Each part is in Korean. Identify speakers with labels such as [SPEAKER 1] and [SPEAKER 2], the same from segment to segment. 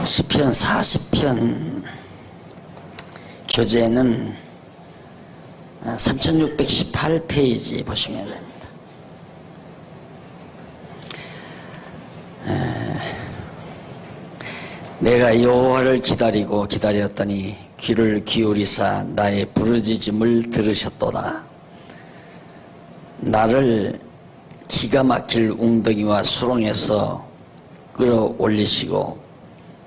[SPEAKER 1] 시편 40편 교재는 3618페이지 보시면 됩니다. 내가 여호와를 기다리고 기다렸더니 귀를 기울이사 나의 부르짖음을 들으셨도다. 나를 기가 막힐 웅덩이와 수렁에서 끌어올리시고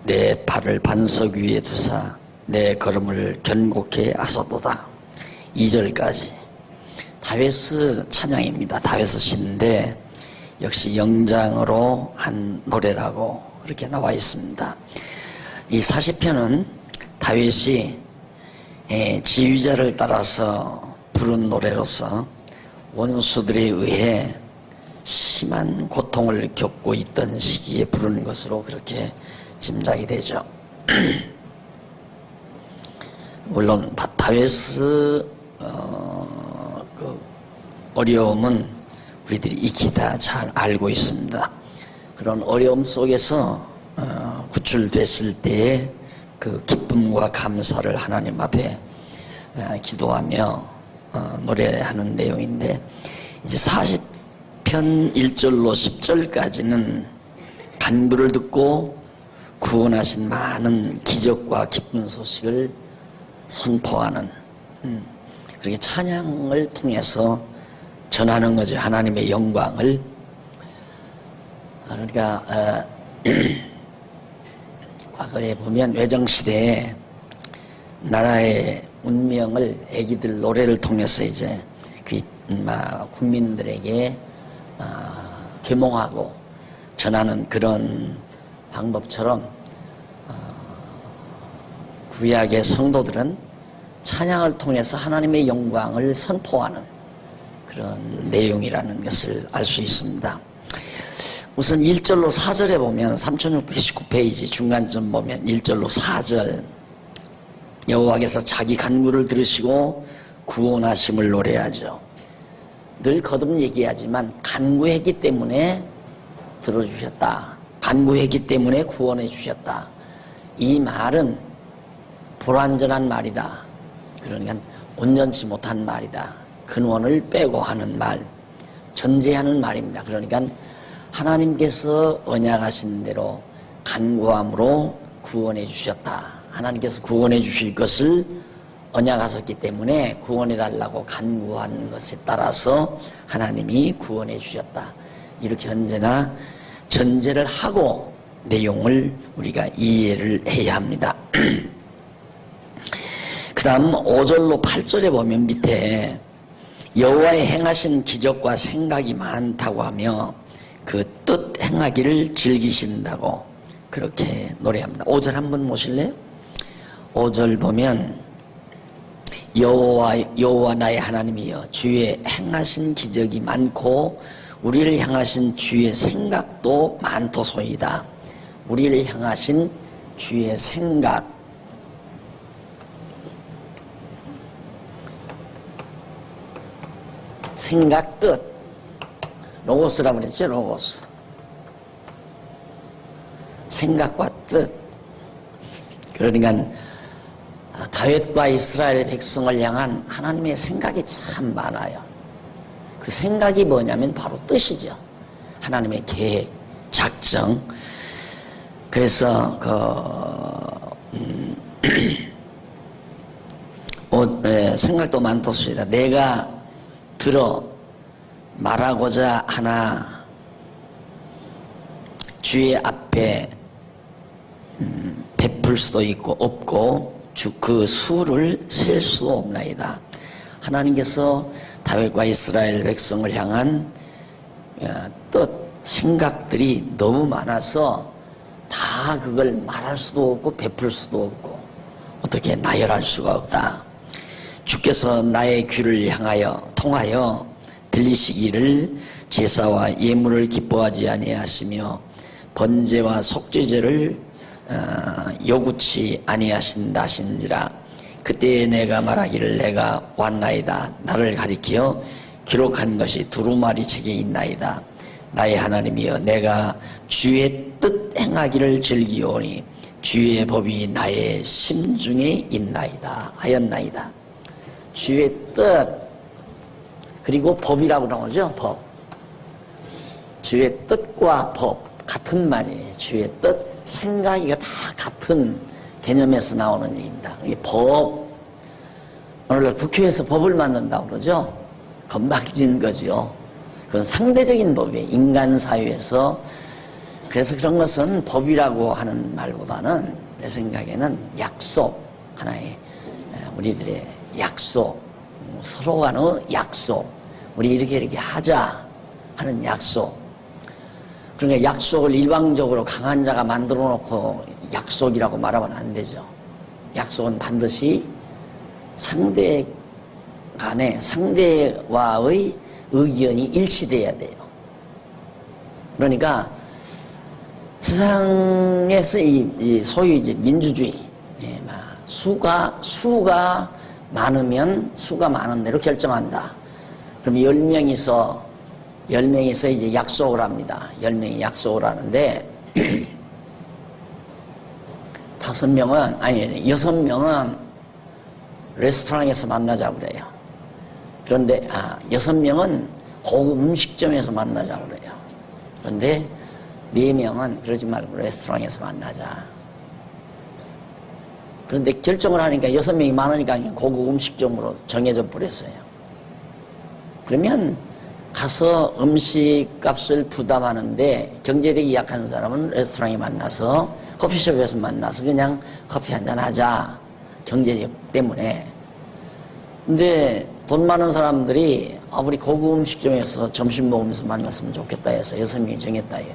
[SPEAKER 1] 내 발을 반석 위에 두사 내 걸음을 견고케 하소도다. 2절까지 다윗의 찬양입니다. 다윗의 시인데 역시 영장으로 한 노래라고 그렇게 나와 있습니다. 이 40편은 다윗이 지휘자를 따라서 부른 노래로서 원수들에 의해 심한 고통을 겪고 있던 시기에 부르는 것으로 그렇게 짐작이 되죠. 물론 다윗의 그 어려움은 우리들이 익히 다 잘 알고 있습니다. 그런 어려움 속에서 구출됐을 때의 그 기쁨과 감사를 하나님 앞에 기도하며 노래하는 내용인데, 이제 40편 1절로 10절까지는 간구를 듣고 구원하신 많은 기적과 기쁜 소식을 선포하는, 그렇게 찬양을 통해서 전하는 거죠. 하나님의 영광을. 그러니까 과거에 보면 외정시대에 나라의 운명을 애기들 노래를 통해서 이제 그 국민들에게 계몽하고 전하는 그런 방법처럼 구약의 성도들은 찬양을 통해서 하나님의 영광을 선포하는 그런 내용이라는 것을 알 수 있습니다. 우선 1절로 4절에 보면 3619페이지 중간쯤 보면 1절로 4절 여호와께서 자기 간구를 들으시고 구원하심을 노래하죠. 늘 거듭 얘기하지만 간구했기 때문에 들어주셨다. 간구했기 때문에 구원해 주셨다. 이 말은 불완전한 말이다. 그러니까 온전치 못한 말이다. 근원을 빼고 하는 말, 전제하는 말입니다. 그러니까 하나님께서 언약하신 대로 간구함으로 구원해 주셨다. 하나님께서 구원해 주실 것을 언약하셨기 때문에 구원해 달라고 간구한 것에 따라서 하나님이 구원해 주셨다. 이렇게 언제나 전제를 하고 내용을 우리가 이해를 해야 합니다. 그 다음 5절로 8절에 보면 밑에 여호와의 행하신 기적과 생각이 많다고 하며 그 뜻 행하기를 즐기신다고 그렇게 노래합니다. 5절 한번 보실래요? 5절 보면 여호와 나의 하나님이여 주의 행하신 기적이 많고 우리를 향하신 주의 생각도 많도소이다. 우리를 향하신 주의 생각, 생각 뜻, 로고스라고 그랬죠. 로고스, 생각과 뜻. 그러니까 다윗과 이스라엘 백성을 향한 하나님의 생각이 참 많아요. 그 생각이 뭐냐면 바로 뜻이죠. 하나님의 계획, 작정. 그래서 생각도 많도소이다. 내가 들어 말하고자 하나 주의 앞에 베풀 수도 있고 없고 그 수를 셀 수 없나이다. 하나님께서 다윗과 이스라엘 백성을 향한 뜻, 생각들이 너무 많아서 다 그걸 말할 수도 없고 베풀 수도 없고 어떻게 나열할 수가 없다. 주께서 나의 귀를 통하여 들리시기를 제사와 예물을 기뻐하지 아니하시며 번제와 속죄제를 요구치 아니하신다신지라. 그때 내가 말하기를 내가 왔나이다. 나를 가리켜 기록한 것이 두루마리 책에 있나이다. 나의 하나님이여 내가 주의 뜻 행하기를 즐기오니 주의 법이 나의 심중에 있나이다 하였나이다. 주의 뜻, 그리고 법이라고 나오죠. 법. 주의 뜻과 법 같은 말이에요. 주의 뜻, 생각, 이거 다 같은 개념에서 나오는 얘기입니다. 이게 법, 오늘날 국회에서 법을 만든다고 그러죠. 건방진 거죠. 그건 상대적인 법이에요. 인간 사회에서. 그래서 그런 것은 법이라고 하는 말보다는 내 생각에는 약속, 하나의 우리들의 약속, 서로 간의 약속, 우리 이렇게 하자 하는 약속. 그러니까 약속을 일방적으로 강한 자가 만들어 놓고 약속이라고 말하면 안 되죠. 약속은 반드시 상대 간에 상대와의 의견이 일치돼야 돼요. 그러니까 세상에서 이 소위 이제 민주주의, 수가 많으면 수가 많은 대로 결정한다. 그럼 10명이서 이제 약속을 합니다. 10명이 약속을 하는데 6명은 레스토랑에서 만나자고 그래요. 그런데 6명은 고급 음식점에서 만나자고 그래요. 그런데 4명은 그러지 말고 레스토랑에서 만나자. 그런데 결정을 하니까 6명이 많으니까 고급 음식점으로 정해져 버렸어요. 그러면 가서 음식값을 부담하는데 경제력이 약한 사람은 레스토랑에 만나서 커피숍에서 만나서 그냥 커피 한잔 하자. 경제력 때문에. 근데 돈 많은 사람들이 우리 고급 음식점에서 점심 먹으면서 만났으면 좋겠다 해서 6명이 정했다 해요.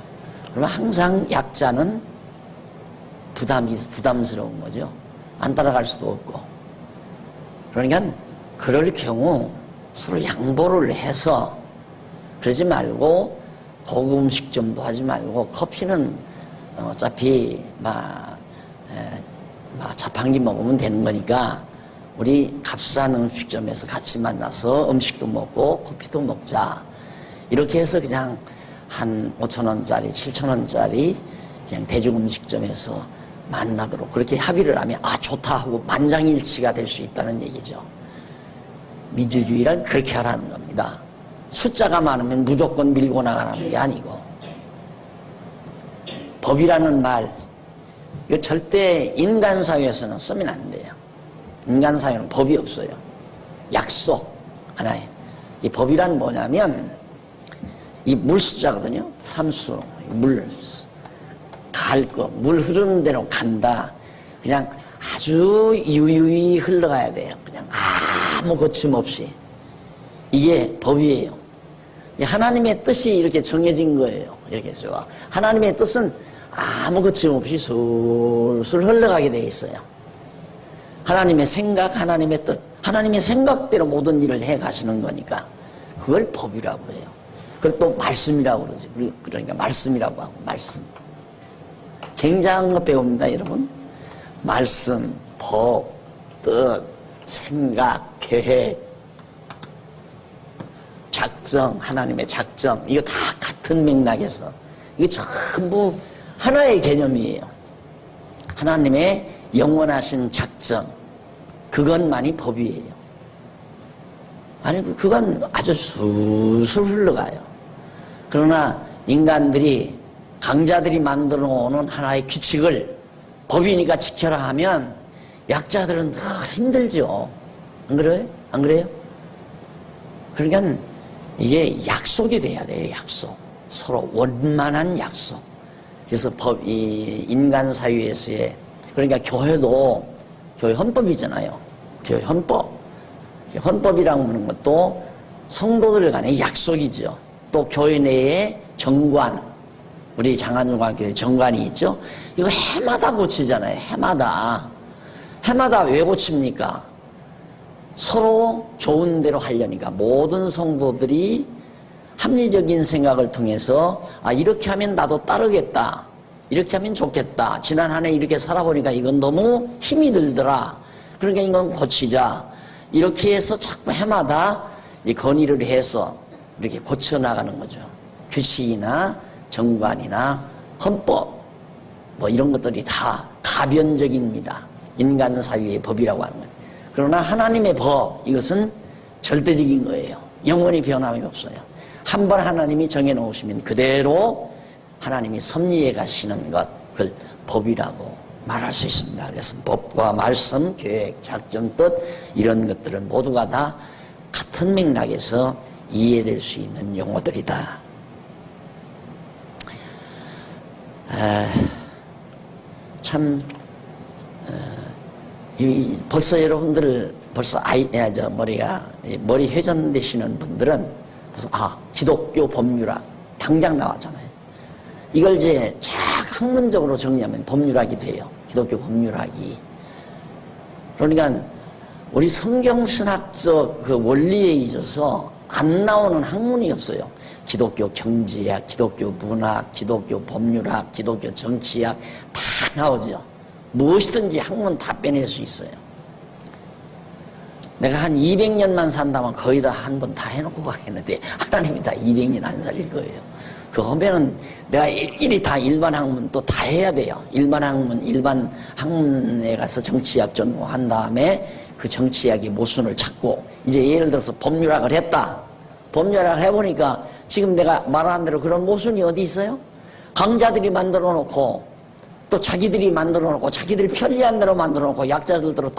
[SPEAKER 1] 그러면 항상 약자는 부담스러운 거죠. 안 따라갈 수도 없고. 그러니까 그럴 경우 서로 양보를 해서 그러지 말고 고급 음식점도 하지 말고 커피는 어차피 자판기 먹으면 되는 거니까 우리 값싼 음식점에서 같이 만나서 음식도 먹고 커피도 먹자. 이렇게 해서 그냥 한 5,000원짜리, 7,000원짜리 그냥 대중음식점에서 만나도록 그렇게 합의를 하면 좋다 하고 만장일치가 될 수 있다는 얘기죠. 민주주의란 그렇게 하라는 겁니다. 숫자가 많으면 무조건 밀고 나가는 게 아니고. 법이라는 말, 이거 절대 인간 사회에서는 쓰면 안 돼요. 인간 사회는 법이 없어요. 약속 하나에. 이 법이란 뭐냐면 이 물숫자거든요. 삼수, 물 흐르는 대로 간다. 그냥 아주 유유히 흘러가야 돼요. 그냥 아무 거침없이. 이게 법이에요. 하나님의 뜻이 이렇게 정해진 거예요. 이렇게 해서 하나님의 뜻은 아무 거침없이 술술 흘러가게 돼 있어요. 하나님의 생각, 하나님의 뜻, 하나님의 생각대로 모든 일을 해 가시는 거니까 그걸 법이라고 해요. 그걸 또 말씀이라고 그러죠. 그러니까 말씀이라고 하고, 말씀. 굉장한 거 배웁니다, 여러분. 말씀, 법, 뜻, 생각, 계획, 작정, 하나님의 작정, 이거 다 같은 맥락에서 이거 전부 하나의 개념이에요. 하나님의 영원하신 작정, 그것만이 법이에요. 아니, 그건 아주 술술 흘러가요. 그러나 인간들이, 강자들이 만들어 놓은 하나의 규칙을 법이니까 지켜라 하면 약자들은 더 힘들죠. 안 그래요? 안 그래요? 그러니까 이게 약속이 돼야 돼요, 약속. 서로 원만한 약속. 그래서 이 인간 사회에서의, 그러니까 교회도, 교회 헌법이잖아요. 교회 헌법. 헌법이라고 하는 것도 성도들 간의 약속이죠. 또 교회 내에 정관, 우리 장안중앙교회 정관이 있죠. 이거 해마다 고치잖아요. 해마다 왜 고칩니까? 서로 좋은 대로 하려니까. 모든 성도들이 합리적인 생각을 통해서 이렇게 하면 나도 따르겠다. 이렇게 하면 좋겠다. 지난 한 해 이렇게 살아보니까 이건 너무 힘이 들더라. 그러니까 이건 고치자. 이렇게 해서 자꾸 해마다 건의를 해서 이렇게 고쳐나가는 거죠. 규칙이나 정관이나 헌법, 이런 것들이 다 가변적입니다. 인간 사회의 법이라고 하는 거예요. 그러나 하나님의 법, 이것은 절대적인 거예요. 영원히 변함이 없어요. 한 번 하나님이 정해놓으시면 그대로 하나님이 섭리해 가시는 것, 그걸 법이라고 말할 수 있습니다. 그래서 법과 말씀, 계획, 작전, 뜻 이런 것들은 모두가 다 같은 맥락에서 이해될 수 있는 용어들이다. 참 벌써 여러분들 벌써 머리 회전되시는 분들은 벌써 기독교 법률학 당장 나왔잖아요. 이걸 이제 쫙 학문적으로 정리하면 법률학이 돼요. 기독교 법률학이. 그러니까 우리 성경신학적 그 원리에 있어서 안 나오는 학문이 없어요. 기독교 경제학, 기독교 문학, 기독교 법률학, 기독교 정치학 다 나오죠. 무엇이든지 학문 다 빼낼 수 있어요. 내가 한 200년만 산다면 거의 다 한 번 다 해놓고 가겠는데 하나님이 다 200년 안 살릴 거예요. 그거 하면은 내가 일일이 다 일반 학문 또 다 해야 돼요. 일반 학문에 가서 정치학 전공한 다음에 그 정치학의 모순을 찾고 이제 예를 들어서 법률학을 했다. 법률학을 해보니까 지금 내가 말한 대로 그런 모순이 어디 있어요? 강자들이 만들어 놓고 또 자기들이 만들어 놓고 자기들이 편리한 대로 만들어 놓고 약자들대로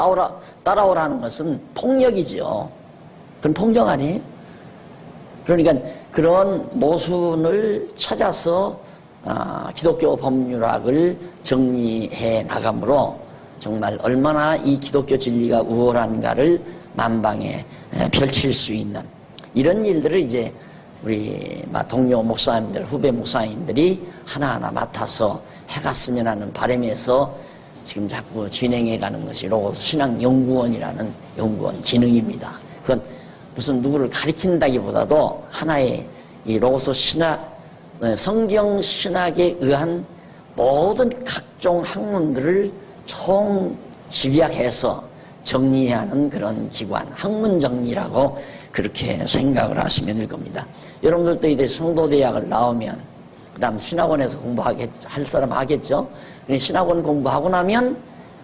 [SPEAKER 1] 따라오라는 것은 폭력이죠. 그건 폭력 아니에요? 그러니까 그런 모순을 찾아서 기독교 법률학을 정리해 나가므로 정말 얼마나 이 기독교 진리가 우월한가를 만방에 펼칠 수 있는 이런 일들을 이제 우리 동료 목사님들, 후배 목사님들이 하나하나 맡아서 해갔으면 하는 바람에서 지금 자꾸 진행해가는 것이 로고스 신학연구원이라는 연구원 기능입니다. 그건 무슨 누구를 가리킨다기보다도 하나의 이 로고스 신학, 성경 신학에 의한 모든 각종 학문들을 총 집약해서 정리하는 그런 기관, 학문 정리라고 그렇게 생각을 하시면 될 겁니다. 여러분들도 이제 성도대학을 나오면 그 다음 신학원에서 할 사람 하겠죠. 신학원 공부하고 나면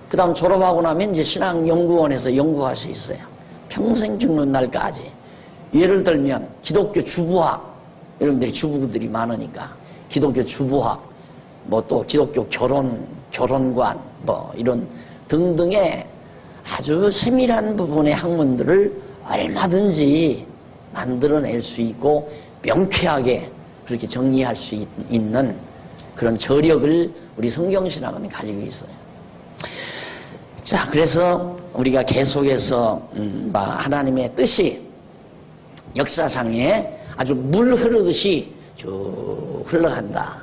[SPEAKER 1] 그 다음 졸업하고 나면 이제 신학연구원에서 연구할 수 있어요. 평생 죽는 날까지. 예를 들면 기독교 주부학, 여러분들이 주부들이 많으니까 기독교 주부학, 뭐 또 기독교 결혼관, 뭐 이런 등등의 아주 세밀한 부분의 학문들을 얼마든지 만들어낼 수 있고 명쾌하게 그렇게 정리할 수 있는 그런 저력을 우리 성경신학은 가지고 있어요. 자, 그래서 우리가 계속해서 하나님의 뜻이 역사상에 아주 물 흐르듯이 쭉 흘러간다.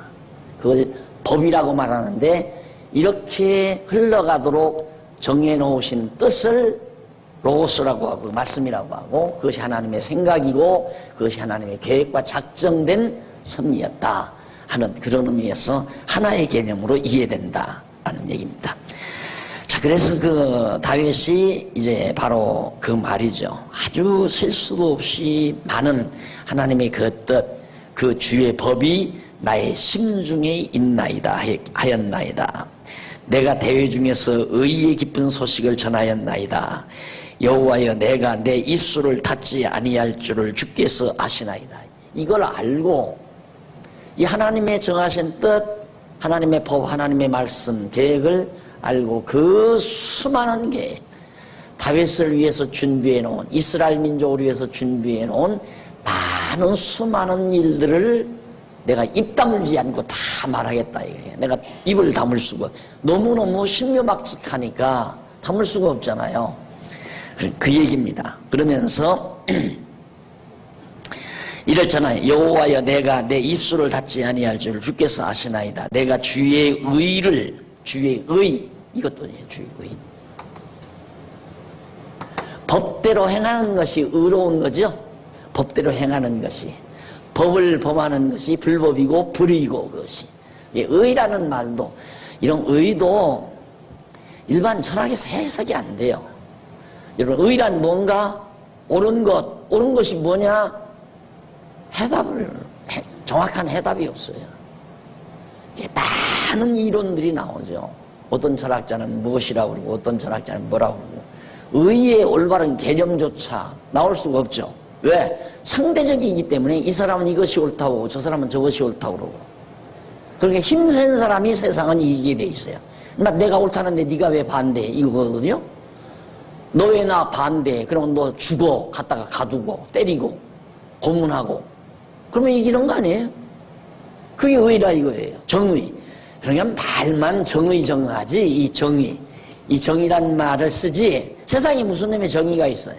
[SPEAKER 1] 그걸 법이라고 말하는데 이렇게 흘러가도록 정해놓으신 뜻을 로고스라고 하고 말씀이라고 하고 그것이 하나님의 생각이고 그것이 하나님의 계획과 작정된 섭리였다 하는 그런 의미에서 하나의 개념으로 이해된다 하는 얘기입니다. 자, 그래서 그 다윗이 이제 바로 그 말이죠. 아주 셀 수도 없이 많은 하나님의 그 뜻, 그 주의 법이 나의 심중에 있나이다 하였나이다. 내가 대회 중에서 의의 기쁜 소식을 전하였나이다. 여호와여, 내가 내 입술을 닫지 아니할 줄을 주께서 아시나이다. 이걸 알고 이 하나님의 정하신 뜻, 하나님의 법, 하나님의 말씀, 계획을 알고 그 수많은 계획, 다윗을 위해서 준비해 놓은, 이스라엘 민족을 위해서 준비해 놓은 많은 수많은 일들을 내가 입 다물지 않고 다 말하겠다 이거예요. 내가 입을 다물 수가, 너무너무 신묘막측하니까 다물 수가 없잖아요. 그 얘기입니다. 그러면서 이랬잖아요. 여호와여, 내가 내 입술을 닫지 아니할 줄 주께서 아시나이다. 내가 주의 의를, 주의 의, 이것도 주의 의, 법대로 행하는 것이 의로운 거죠. 법대로 행하는 것이, 법을 범하는 것이 불법이고 불의고, 그것이 의라는 말도, 이런 의도 일반 철학에서 해석이 안 돼요. 여러분, 의란 뭔가? 옳은 것, 옳은 것이 뭐냐? 정확한 해답이 없어요. 많은 이론들이 나오죠. 어떤 철학자는 무엇이라고 그러고 어떤 철학자는 뭐라고 그러고 의의 올바른 개념조차 나올 수가 없죠. 왜? 상대적이기 때문에 이 사람은 이것이 옳다고 하고 저 사람은 저것이 옳다고 그러고 그렇게 힘센 사람이 세상은 이기게 돼 있어요. 그러니까 내가 옳다는데 네가 왜 반대해? 이거거든요. 너 왜 나 반대해? 그러면 너 죽어. 갖다가 가두고 때리고 고문하고 그러면 이기는 거 아니에요? 그게 의라 이거예요. 정의. 그러니까 말만 정의하지 이 정의. 이 정의란 말을 쓰지 세상에 무슨 놈의 정의가 있어요.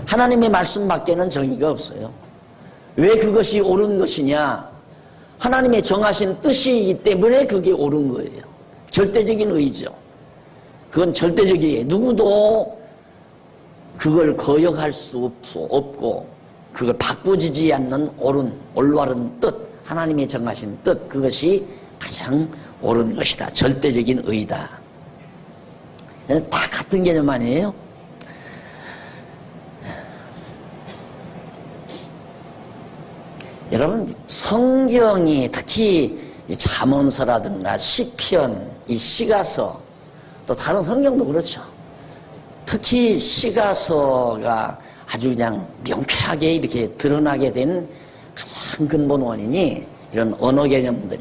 [SPEAKER 1] 하나님의 말씀 밖에는 정의가 없어요. 왜 그것이 옳은 것이냐? 하나님의 정하신 뜻이기 때문에 그게 옳은 거예요. 절대적인 의죠. 그건 절대적이에요. 누구도 그걸 거역할 수 없고 그걸 바꾸지 않는 옳은 올바른 뜻, 하나님의 정하신 뜻, 그것이 가장 옳은 것이다. 절대적인 의다. 다 같은 개념 아니에요? 여러분 성경이 특히 잠언서라든가 시편, 이 시가서 또 다른 성경도 그렇죠. 특히 시가서가 아주 그냥 명쾌하게 이렇게 드러나게 된 가장 근본 원인이 이런 언어 개념들,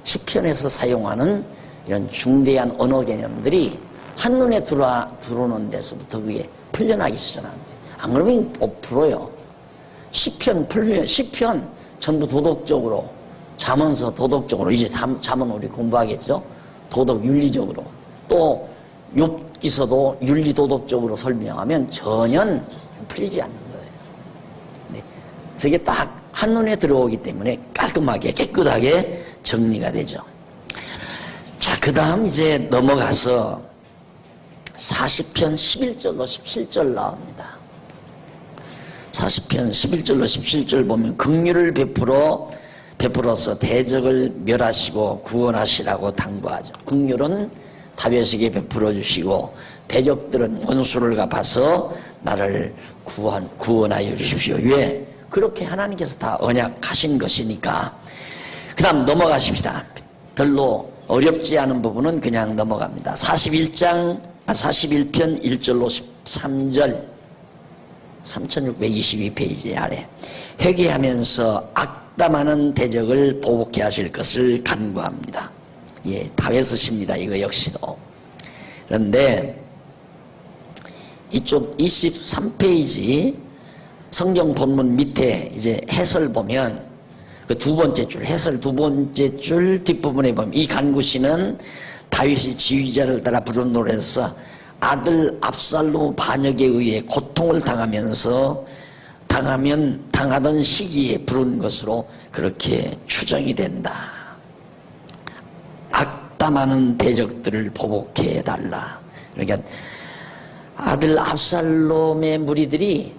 [SPEAKER 1] 시편에서 사용하는 이런 중대한 언어 개념들이 한눈에 들어오는 데서부터 그게 풀려나기 시작하는 거예요. 안 그러면 못 풀어요. 시편 전부 도덕적으로, 잠언서 도덕적으로, 이제 잠언 우리 공부하겠죠? 도덕 윤리적으로. 또 욥기서도 윤리 도덕적으로 설명하면 전혀 풀리지 않는 거예요. 네. 저게 딱 한눈에 들어오기 때문에 깔끔하게 깨끗하게 정리가 되죠. 자, 그 다음 이제 넘어가서 40편 11절로 17절 나옵니다. 40편 11절로 17절 보면 긍휼을 베풀어서 대적을 멸하시고 구원하시라고 당부하죠. 긍휼은 다윗에게 베풀어 주시고 대적들은 원수를 갚아서 나를 구원하여 주십시오. 왜? 그렇게 하나님께서 다 언약하신 것이니까. 그 다음 넘어가십니다. 별로 어렵지 않은 부분은 그냥 넘어갑니다. 41편 1절로 13절 3622페이지 아래 회개하면서 악담하는 대적을 보복해 하실 것을 간구합니다. 예, 다윗의 시입니다. 이거 역시도. 그런데 이쪽 23페이지 성경 본문 밑에 이제 해설 보면 그 두 번째 줄, 해설 두 번째 줄 뒷부분에 보면 이 간구시는 다윗이 지휘자를 따라 부른 노래에서 아들 압살롬 반역에 의해 고통을 당하던 시기에 부른 것으로 그렇게 추정이 된다. 악담하는 대적들을 보복해 달라. 그러니까 아들 압살롬의 무리들이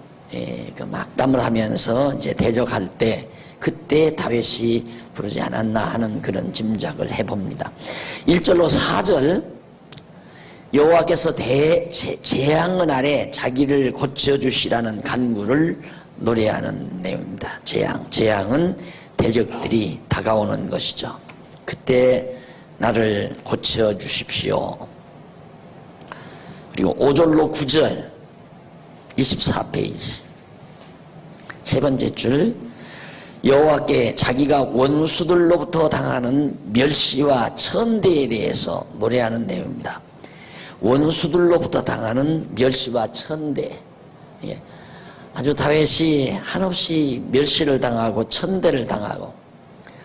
[SPEAKER 1] 그 악담을 하면서 이제 대적할 때 그때 다윗이 부르지 않았나 하는 그런 짐작을 해봅니다. 1절로 4절 여호와께서 재앙은 아래 자기를 고쳐주시라는 간구를 노래하는 내용입니다. 재앙은 대적들이 다가오는 것이죠. 그때 나를 고쳐주십시오. 그리고 5절로 9절 24페이지 세 번째 줄 여호와께 자기가 원수들로부터 당하는 멸시와 천대에 대해서 노래하는 내용입니다. 원수들로부터 당하는 멸시와 천대. 예. 아주 다윗이 한없이 멸시를 당하고 천대를 당하고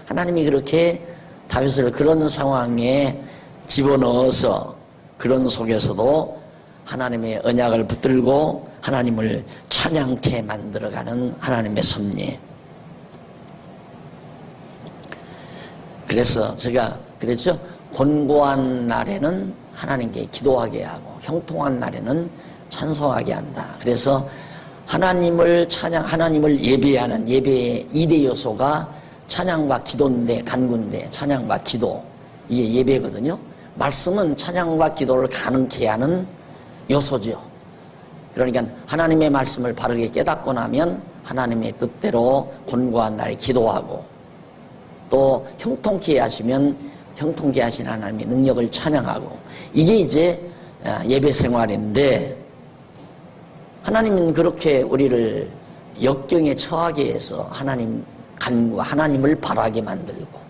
[SPEAKER 1] 하나님이 그렇게 다윗을 그런 상황에 집어넣어서 그런 속에서도 하나님의 언약을 붙들고 하나님을 찬양케 만들어가는 하나님의 섭리. 그래서 제가 그랬죠. 곤고한 날에는 하나님께 기도하게 하고 형통한 날에는 찬송하게 한다. 그래서 하나님을 예배하는 예배의 2대 요소가 찬양과 기도인데, 간구인데 찬양과 기도, 이게 예배거든요. 말씀은 찬양과 기도를 가능케 하는 요소죠. 그러니까 하나님의 말씀을 바르게 깨닫고 나면 하나님의 뜻대로 곤고한 날에 기도하고 또 형통케 하시면 형통케 하신 하나님의 능력을 찬양하고, 이게 이제 예배 생활인데, 하나님은 그렇게 우리를 역경에 처하게 해서 하나님 간구, 하나님을 바라게 만들고,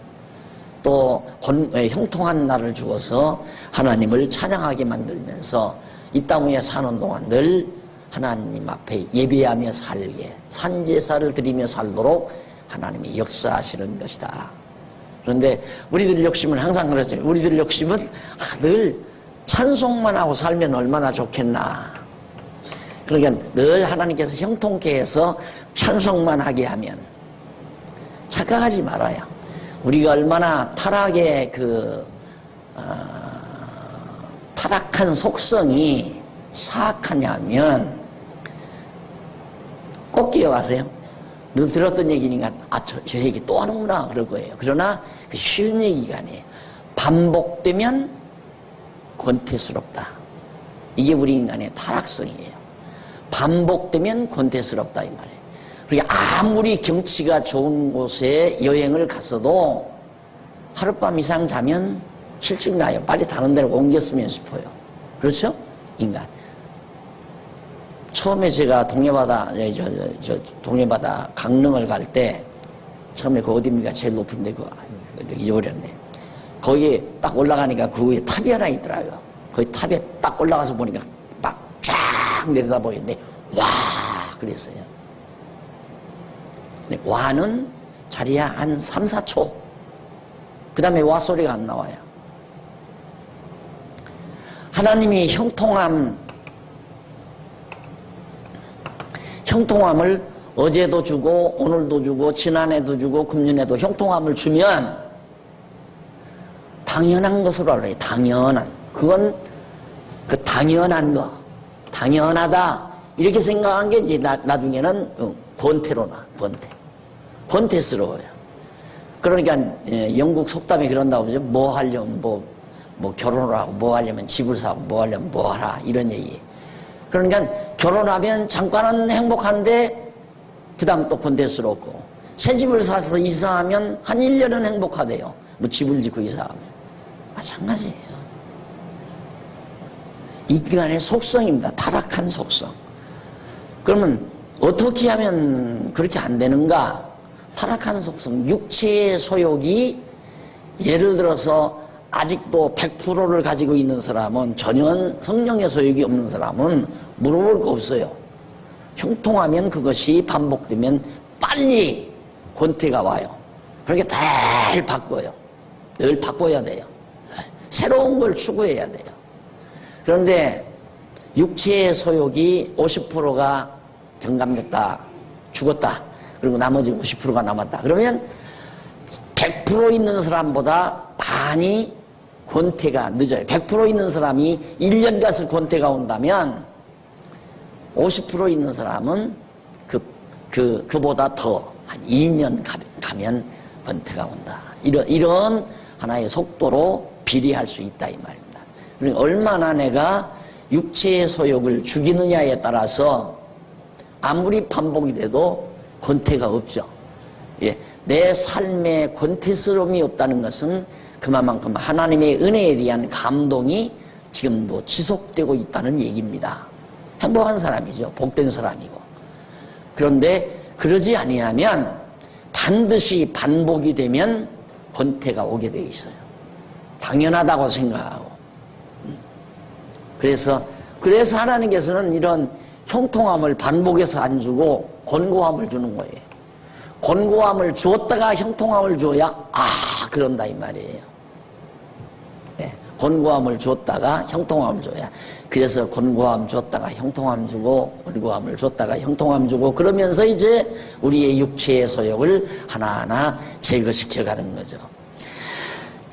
[SPEAKER 1] 또 형통한 날을 주어서 하나님을 찬양하게 만들면서 이 땅 위에 사는 동안 늘 하나님 앞에 예배하며 살게, 산제사를 드리며 살도록 하나님이 역사하시는 것이다. 그런데 우리들 욕심은 항상 그러죠. 우리들 욕심은 늘 찬송만 하고 살면 얼마나 좋겠나. 그러니까 늘 하나님께서 형통케 해서 찬송만 하게 하면, 착각하지 말아요. 우리가 얼마나 타락의 타락한 속성이 사악하냐면, 꼭 기억하세요. 늘 들었던 얘기니까 저 얘기 또 하는구나 그럴 거예요. 그러나 그 쉬운 얘기가 아니에요. 반복되면 권태스럽다. 이게 우리 인간의 타락성이에요. 반복되면 권태스럽다 이 말이에요. 그러니까 아무리 경치가 좋은 곳에 여행을 갔어도 하룻밤 이상 자면 실증 나요. 빨리 다른 데로 옮겼으면 싶어요. 그렇죠? 인간. 처음에 제가 동해바다, 동해바다 강릉을 갈 때, 처음에 그 어디입니까? 제일 높은데, 잊어버렸네. 거기에 딱 올라가니까 그 위에 탑이 하나 있더라고요. 거기 탑에 딱 올라가서 보니까 막 쫙 내려다 보이는데, 와! 그랬어요. 와는 자리야 한 3, 4초. 그 다음에 와 소리가 안 나와요. 하나님이 형통함을 어제도 주고 오늘도 주고 지난해도 주고 금년에도 형통함을 주면 당연한 것으로 알아요. 당연한. 그건 그 당연한 거, 당연하다 이렇게 생각한 게 이제 나중에는 권태로 나. 권태스러워요. 그러니까 영국 속담에 그런다고 그러죠. 뭐 하려면 뭐 결혼을 하고, 뭐 하려면 집을 사고, 뭐 하려면 뭐 하라 이런 얘기. 그러니까 결혼하면 잠깐은 행복한데 그 다음 또 권태스럽고, 새 집을 사서 이사하면 한 1년은 행복하대요. 뭐 집을 짓고 이사하면. 마찬가지예요. 인간의 속성입니다. 타락한 속성. 그러면 어떻게 하면 그렇게 안 되는가? 타락한 속성, 육체의 소욕이, 예를 들어서 아직도 100%를 가지고 있는 사람은, 전혀 성령의 소욕이 없는 사람은 물어볼 거 없어요. 형통하면 그것이 반복되면 빨리 권태가 와요. 그러니까 늘 바꿔요. 늘 바꿔야 돼요. 새로운 걸 추구해야 돼요. 그런데 육체의 소욕이 50%가 경감됐다, 죽었다, 그리고 나머지 50%가 남았다. 그러면 100% 있는 사람보다 반이 권태가 늦어요. 100% 있는 사람이 1년 가서 권태가 온다면 50% 있는 사람은 그보다 더 한 2년 가면 권태가 온다. 이런 하나의 속도로 비례할 수 있다 이 말입니다. 그러니까 얼마나 내가 육체의 소욕을 죽이느냐에 따라서 아무리 반복이 돼도 권태가 없죠. 예, 내 삶에 권태스러움이 없다는 것은 그만큼 하나님의 은혜에 대한 감동이 지금도 지속되고 있다는 얘기입니다. 행복한 사람이죠. 복된 사람이고. 그런데 그러지 아니하면 반드시 반복이 되면 권태가 오게 되어 있어요. 당연하다고 생각하고. 그래서 하나님께서는 이런 형통함을 반복해서 안 주고 권고함을 주는 거예요. 권고함을 주었다가 형통함을 줘야 그런다 이 말이에요. 네, 권고함을 줬다가 형통함을 줘야. 그래서 권고함 줬다가 형통함 주고, 권고함을 줬다가 형통함 주고, 그러면서 이제 우리의 육체의 소욕을 하나하나 제거시켜가는 거죠.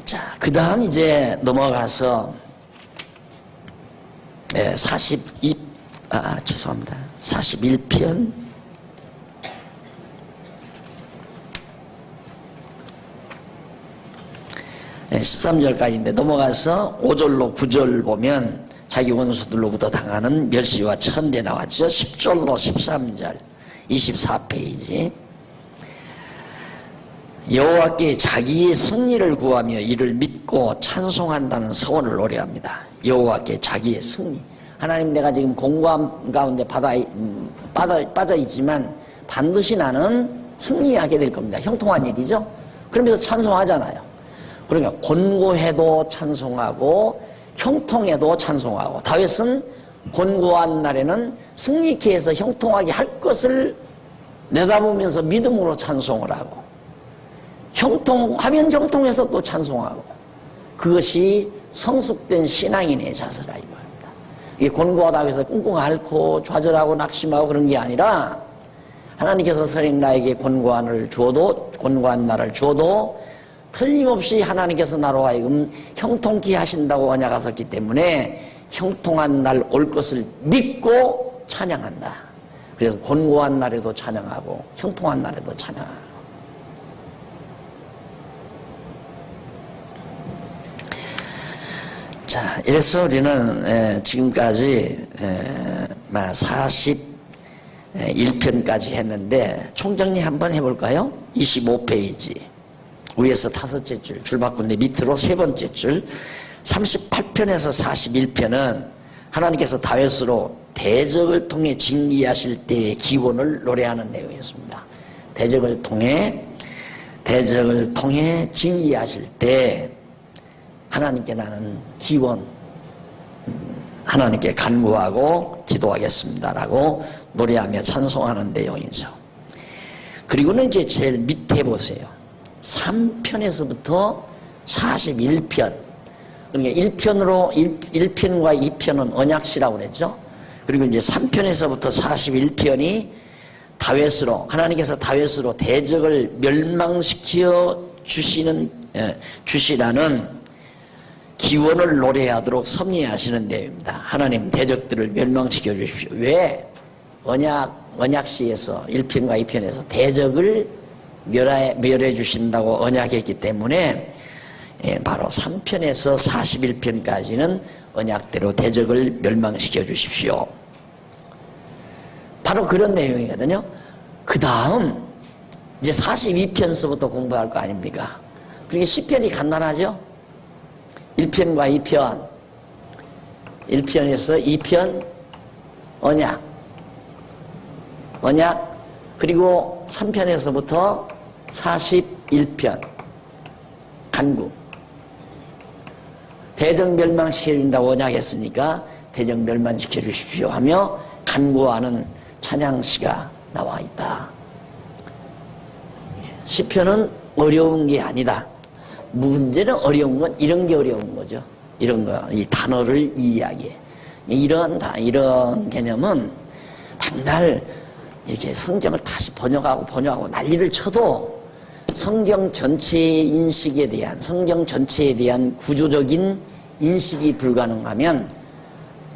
[SPEAKER 1] 자, 그 다음 이제 넘어가서 41편 13절까지인데 넘어가서 5절로 9절 보면 자기 원수들로부터 당하는 멸시와 천대 나왔죠. 10절로 13절 24페이지. 여호와께 자기의 승리를 구하며 이를 믿고 찬송한다는 서원을 노래합니다. 여호와께 자기의 승리. 하나님, 내가 지금 공고함 가운데 빠져 있지만 반드시 나는 승리하게 될 겁니다. 형통한 일이죠. 그러면서 찬송하잖아요. 그러니까 곤고해도 찬송하고 형통해도 찬송하고, 다윗은 곤고한 날에는 승리케 해서 형통하게 할 것을 내다보면서 믿음으로 찬송을 하고, 형통하면 형통해서 또 찬송하고, 그것이 성숙된 신앙인의 자세라 이거입니다. 이게 곤고하다고 해서 꿍꿍 앓고 좌절하고 낙심하고 그런 게 아니라, 하나님께서 선행 나에게 곤고한 날을 주어도 틀림없이 하나님께서 나로 하여금 형통케 하신다고 언약하셨기 때문에 형통한 날 올 것을 믿고 찬양한다. 그래서 곤고한 날에도 찬양하고 형통한 날에도 찬양하고. 자, 이래서 우리는 지금까지 41편까지 했는데 총정리 한번 해볼까요? 25페이지 위에서 5째 줄, 줄 바꾼데 밑으로 3번째 줄. 38편에서 41편은 하나님께서 다윗으로 대적을 통해 징계하실 때의 기원을 노래하는 내용이었습니다. 대적을 통해 징계하실 때 하나님께 나는 기원, 하나님께 간구하고 기도하겠습니다라고 노래하며 찬송하는 내용이죠. 그리고는 이제 제일 밑에 보세요. 3편에서부터 41편. 그러니까 1편과 2편은 언약시라고 그랬죠. 그리고 이제 3편에서부터 41편이 하나님께서 다윗으로 대적을 멸망시켜 주시라는 기원을 노래하도록 섭리하시는 내용입니다. 하나님, 대적들을 멸망시켜 주십시오. 왜? 언약시에서 1편과 2편에서 대적을 멸해 주신다고 언약했기 때문에 바로 3편에서 41편까지는 언약대로 대적을 멸망시켜 주십시오. 바로 그런 내용이거든요. 그 다음 이제 42편서부터 공부할 거 아닙니까? 그게 10편이 간단하죠. 1편과 2편, 1편에서 2편 언약, 그리고 3편에서부터 41편 간구. 대적 멸망시켜준다고 언약했으니까 대적 멸망시켜 주십시오 하며 간구하는 찬양시가 나와 있다. 시편은 어려운 게 아니다. 문제는 어려운 건 이런 게 어려운 거죠. 이런 거, 이 단어를 이해하기. 이런 개념은 맨날 이렇게 성경을 다시 번역하고 난리를 쳐도 성경 전체의 인식에 대한, 성경 전체에 대한 구조적인 인식이 불가능하면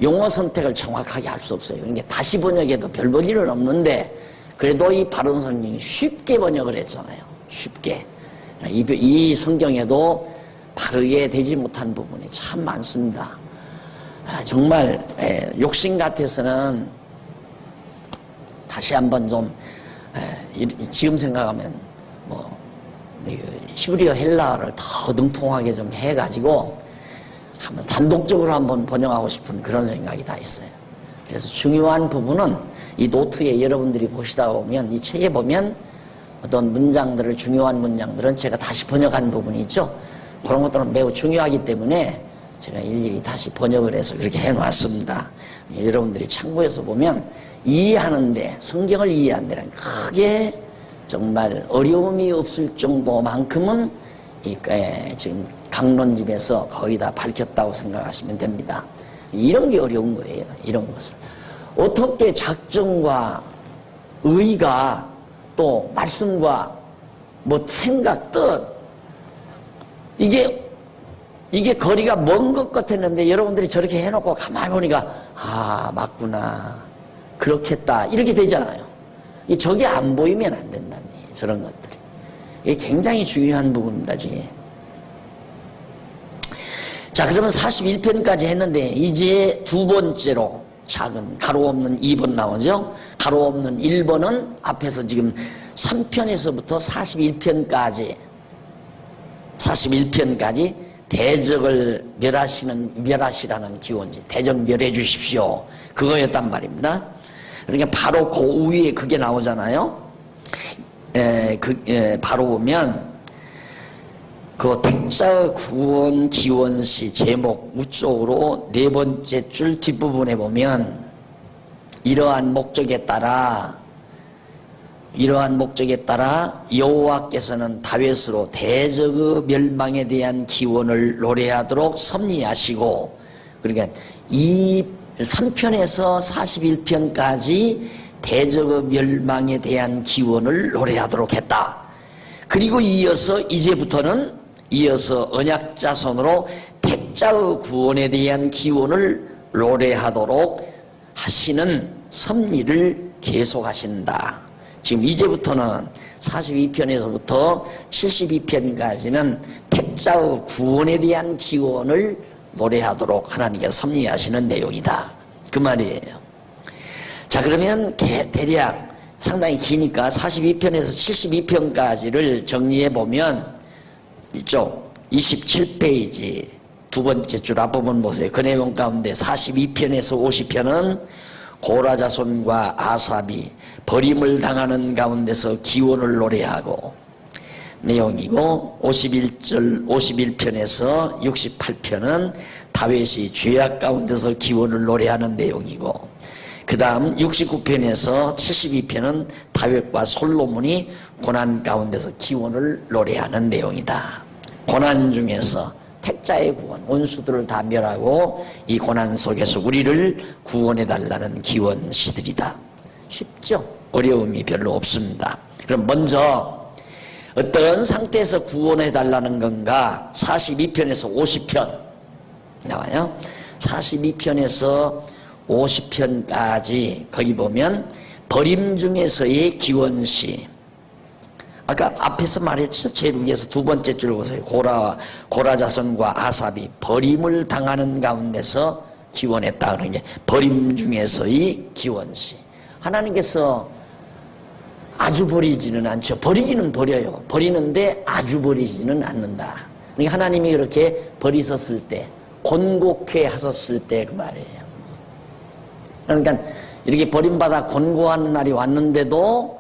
[SPEAKER 1] 용어 선택을 정확하게 할 수 없어요. 그러니까 다시 번역해도 별 볼 일은 없는데, 그래도 이 바른 성경이 쉽게 번역을 했잖아요. 쉽게. 이 성경에도 바르게 되지 못한 부분이 참 많습니다. 정말 욕심 같아서는 다시 한번 좀 지금 생각하면 히브리어 헬라어를 더 능통하게 좀 해가지고 한번 단독적으로 한번 번역하고 싶은 그런 생각이 다 있어요. 그래서 중요한 부분은 이 노트에 여러분들이 보시다 보면, 이 책에 보면 어떤 문장들을, 중요한 문장들은 제가 다시 번역한 부분이 있죠. 그런 것들은 매우 중요하기 때문에 제가 일일이 다시 번역을 해서 그렇게 해놨습니다. 여러분들이 참고해서 보면 이해하는데, 성경을 이해하는 데는 크게 정말 어려움이 없을 정도만큼은 지금 강론집에서 거의 다 밝혔다고 생각하시면 됩니다. 이런 게 어려운 거예요. 이런 것을 어떻게 작정과 의가 또 말씀과 생각, 뜻, 이게 거리가 먼 것 같았는데 여러분들이 저렇게 해놓고 가만히 보니까 맞구나, 그렇겠다, 이렇게 되잖아요. 저게 안 보이면 안 된다니, 저런 것들이. 이게 굉장히 중요한 부분입니다, 지금. 자, 그러면 41편까지 했는데 이제 두 번째로 작은 가로 없는 2번 나오죠. 가로 없는 1번은 앞에서 지금 3편에서부터 41편까지 대적을 멸하시라는 기원지, 대적 멸해 주십시오. 그거였단 말입니다. 그러니까 바로 그 위에 그게 나오잖아요. 바로 보면 그 택자 구원 기원시 제목 우쪽으로 네 번째 줄 뒷부분에 보면 이러한 목적에 따라 여호와께서는 다윗으로 대적의 멸망에 대한 기원을 노래하도록 섭리하시고, 그러니까 이 3편에서 41편까지 대적의 멸망에 대한 기원을 노래하도록 했다. 그리고 이제부터는 언약자손으로 택자의 구원에 대한 기원을 노래하도록 하시는 섭리를 계속하신다. 지금 이제부터는 42편에서부터 72편까지는 택자의 구원에 대한 기원을 노래하도록 하나님께서 섭리하시는 내용이다. 그 말이에요. 자, 그러면 대략 상당히 기니까 42편에서 72편까지를 정리해보면 이쪽 27페이지 두 번째 줄 앞부분 보세요. 그 내용 가운데 42편에서 50편은 고라 자손과 아삽이 버림을 당하는 가운데서 기원을 노래하고 내용이고, 51편에서 68편은 다윗이 죄악 가운데서 기원을 노래하는 내용이고, 그 다음 69편에서 72편은 다윗과 솔로몬이 고난 가운데서 기원을 노래하는 내용이다. 고난 중에서 택자의 구원, 원수들을 다 멸하고 이 고난 속에서 우리를 구원해달라는 기원시들이다. 쉽죠? 어려움이 별로 없습니다. 그럼 먼저 어떤 상태에서 구원해달라는 건가? 42편에서 50편 나와요. 42편에서 50편까지 거기 보면 버림 중에서의 기원시, 아까 앞에서 말했죠. 제일 위에서 두 번째 줄 보세요. 고라 자손과 아삽이 버림을 당하는 가운데서 기원했다. 그런 게 버림 중에서의 기원시. 하나님께서 아주 버리지는 않죠. 버리기는 버려요. 버리는데 아주 버리지는 않는다. 그러니까 하나님이 그렇게 버리셨을 때, 곤곡해 하셨을 때 그 말이에요. 그러니까 이렇게 버림받아 곤고한 날이 왔는데도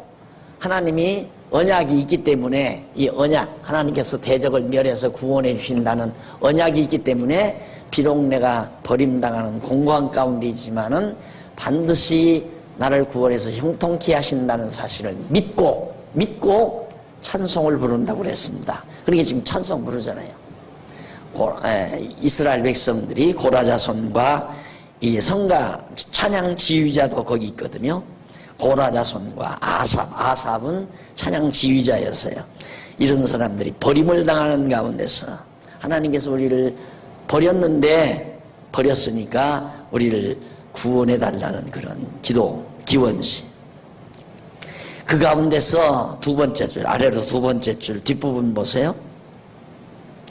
[SPEAKER 1] 하나님이 언약이 있기 때문에, 이 언약, 하나님께서 대적을 멸해서 구원해 주신다는 언약이 있기 때문에 비록 내가 버림당하는 공고한 가운데 있지만은 반드시 나를 구원해서 형통케 하신다는 사실을 믿고 찬송을 부른다고 그랬습니다. 그러니까 지금 찬송 부르잖아요. 이스라엘 백성들이 고라 자손과 이 성가 찬양 지휘자도 거기 있거든요. 고라 자손과 아삽은 찬양 지휘자였어요. 이런 사람들이 버림을 당하는 가운데서 하나님께서 우리를 버렸으니까 우리를 구원해 달라는 그런 기원시. 그 가운데서 두 번째 줄, 아래로 두 번째 줄 뒷부분 보세요.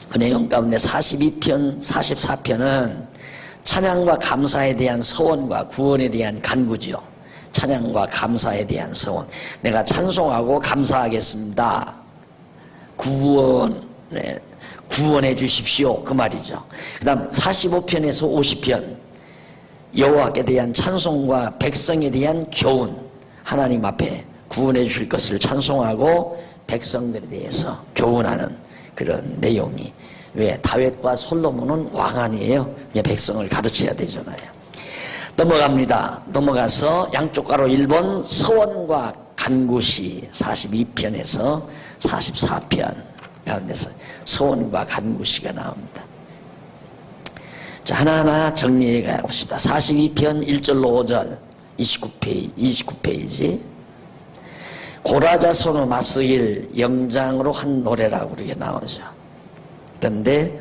[SPEAKER 1] 그 내용 가운데 42편, 44편은 찬양과 감사에 대한 서원과 구원에 대한 간구지요. 찬양과 감사에 대한 서원. 내가 찬송하고 감사하겠습니다. 구원해 주십시오. 그 말이죠. 그 다음 45편에서 50편. 여호와께 대한 찬송과 백성에 대한 교훈. 하나님 앞에 구원해 주실 것을 찬송하고 백성들에 대해서 교훈하는 그런 내용이. 왜? 다윗과 솔로몬은 왕 아니에요. 백성을 가르쳐야 되잖아요. 넘어갑니다. 넘어가서 양쪽 가로 1번 서원과 간구시 42편에서 44편 가운데서 서원과 간구시가 나옵니다. 자, 하나하나 정리해 가봅시다. 42편 1절로 5절 29페이지 고라 자손의 맞서길 영장으로 한 노래라고 그렇게 나오죠. 그런데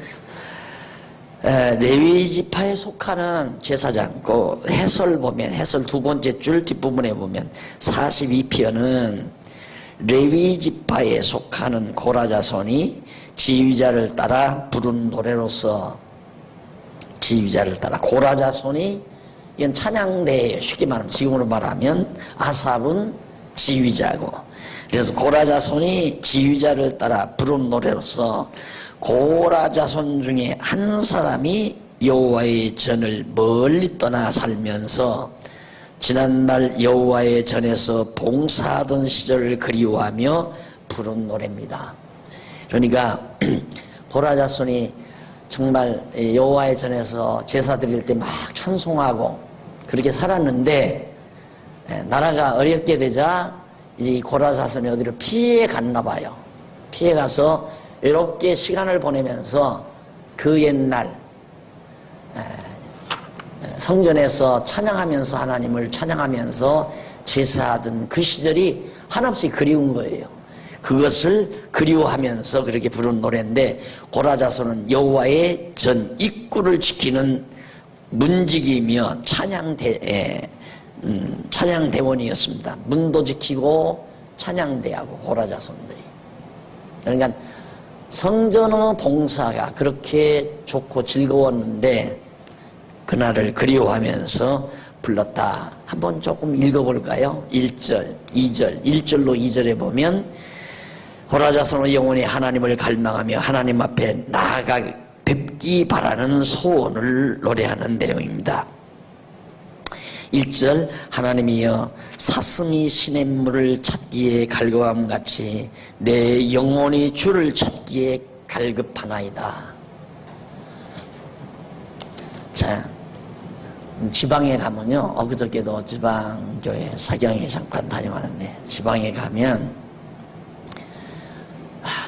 [SPEAKER 1] 레위 지파에 속하는 제사장, 그 해설 두 번째 줄 뒷부분에 보면 42편은 레위 지파에 속하는 고라 자손이 지휘자를 따라 부른 노래로서, 지휘자를 따라 고라 자손이 이건 찬양례예요. 쉽게 말하면, 지금으로 말하면 아삽은 지휘자고, 그래서 고라 자손이 지휘자를 따라 부른 노래로서 고라 자손 중에 한 사람이 여호와의 전을 멀리 떠나 살면서 지난날 여호와의 전에서 봉사하던 시절을 그리워하며 부른 노래입니다. 그러니까 고라 자손이 정말 여호와의 전에서 제사 드릴 때 막 찬송하고 그렇게 살았는데, 나라가 어렵게 되자 이제 이 고라 자손이 어디로 피해 갔나 봐요. 피해 가서 이렇게 시간을 보내면서 그 옛날 성전에서 찬양하면서 하나님을 찬양하면서 제사하던 그 시절이 한없이 그리운 거예요. 그것을 그리워하면서 그렇게 부른 노래인데, 고라 자손은 여호와의 전 입구를 지키는 문지기며 찬양대원이었습니다. 문도 지키고 찬양대하고 고라 자손들이. 그러니까 성전의 봉사가 그렇게 좋고 즐거웠는데 그날을 그리워하면서 불렀다. 한번 조금 읽어볼까요? 1절, 2절, 1절로 2절에 보면 고라 자손의 영혼이 하나님을 갈망하며 하나님 앞에 나아가 뵙기 바라는 소원을 노래하는 내용입니다. 1절, 하나님이여 사슴이 시냇물을 찾기에 갈급함같이 내 영혼이 주를 찾기에 갈급하나이다. 자, 지방에 가면요, 엊그저께도 지방교회 사경에 잠깐 다녀왔는데, 지방에 가면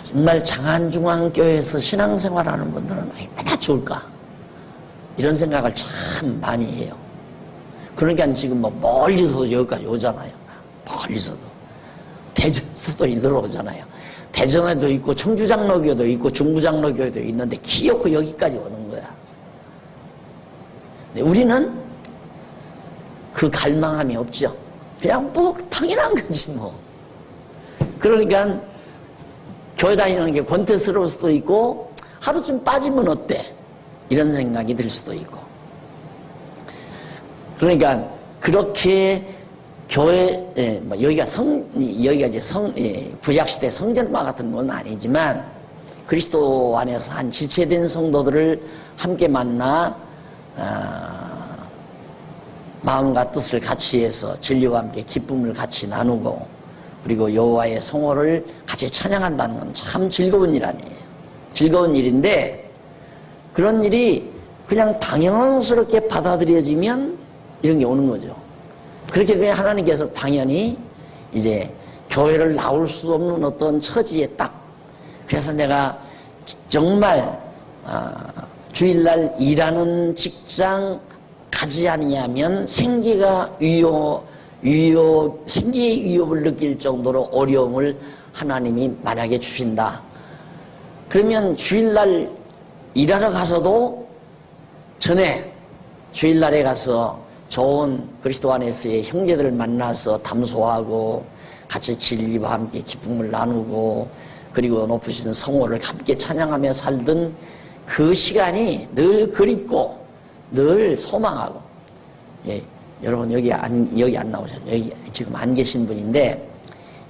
[SPEAKER 1] 정말 장안중앙교회에서 신앙생활하는 분들은 얼마나 좋을까, 이런 생각을 참 많이 해요. 그러니까 지금 뭐 멀리서도 여기까지 오잖아요. 멀리서도. 대전에서도 들어오잖아요. 대전에도 있고 청주장로교도 있고 중부장로교도 있는데 기어코 여기까지 오는 거야. 근데 우리는 그 갈망함이 없죠. 그냥 뭐 당연한 거지 뭐. 그러니까 교회 다니는 게 권태스러울 수도 있고, 하루쯤 빠지면 어때? 이런 생각이 들 수도 있고. 그러니까 그렇게 교회, 여기가 이제 구약시대 성전과 같은 건 아니지만 그리스도 안에서 한 지체된 성도들을 함께 만나 마음과 뜻을 같이 해서 진리와 함께 기쁨을 같이 나누고, 그리고 여호와의 성호를 같이 찬양한다는 건 참 즐거운 일 아니에요. 즐거운 일인데, 그런 일이 그냥 당연스럽게 받아들여지면 이런 게 오는 거죠. 그렇게 되면 하나님께서 당연히 이제 교회를 나올 수 없는 어떤 처지에 딱, 그래서 내가 정말 주일날 일하는 직장 가지 아니하면 생계의 위협을 느낄 정도로 어려움을 하나님이 만약에 주신다. 그러면 주일날 일하러 가서도 전에 주일날에 가서 좋은 그리스도 안에서의 형제들을 만나서 담소하고 같이 진리와 함께 기쁨을 나누고, 그리고 높으신 성호를 함께 찬양하며 살던 그 시간이 늘 그립고 늘 소망하고. 예, 여러분 여기 안 나오셨죠? 여기 지금 안 계신 분인데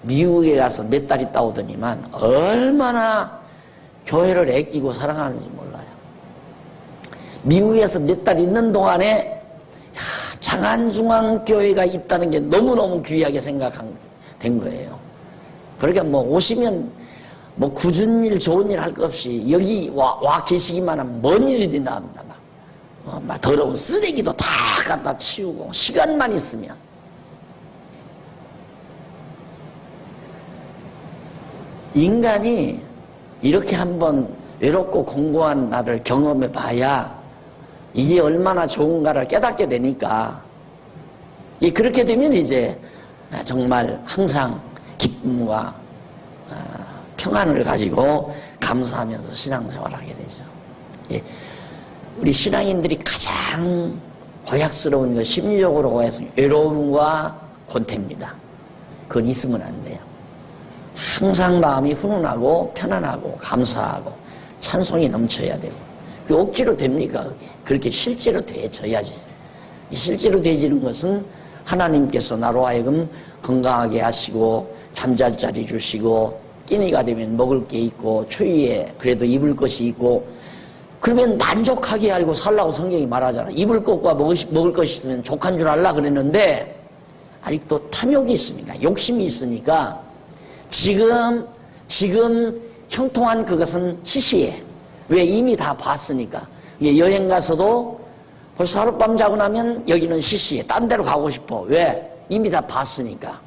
[SPEAKER 1] 미국에 가서 몇 달 있다 오더니만 얼마나 교회를 아끼고 사랑하는지 몰라요. 미국에서 몇 달 있는 동안에 장안중앙교회가 있다는 게 너무너무 귀하게 생각된 거예요. 그러니까 뭐 오시면 뭐 굳은 일 좋은 일 할 것 없이 여기 와 계시기만 하면 뭔 일이 된다 합니다. 막 더러운 쓰레기도 다 갖다 치우고, 시간만 있으면. 인간이 이렇게 한번 외롭고 공고한 날을 경험해 봐야 이게 얼마나 좋은가를 깨닫게 되니까, 그렇게 되면 이제 정말 항상 기쁨과 평안을 가지고 감사하면서 신앙생활을 하게 되죠. 우리 신앙인들이 가장 고약스러운 것, 심리적으로 고약스러운 외로움과 권태입니다. 그건 있으면 안 돼요. 항상 마음이 훈훈하고 편안하고 감사하고 찬송이 넘쳐야 되고. 그게 억지로 됩니까? 그렇게 실제로 되어져야지. 실제로 되어지는 것은 하나님께서 나로 하여금 건강하게 하시고 잠잘 자리 주시고 끼니가 되면 먹을 게 있고 추위에 그래도 입을 것이 있고 그러면 만족하게 알고 살라고 성경이 말하잖아. 입을 것과 먹을 것이 있으면 족한 줄 알라 그랬는데 아직도 탐욕이 있으니까 욕심이 있으니까 지금 형통한 그것은 시시해. 왜? 이미 다 봤으니까. 여행 가서도 벌써 하룻밤 자고 나면 여기는 시시해. 딴 데로 가고 싶어. 왜? 이미 다 봤으니까.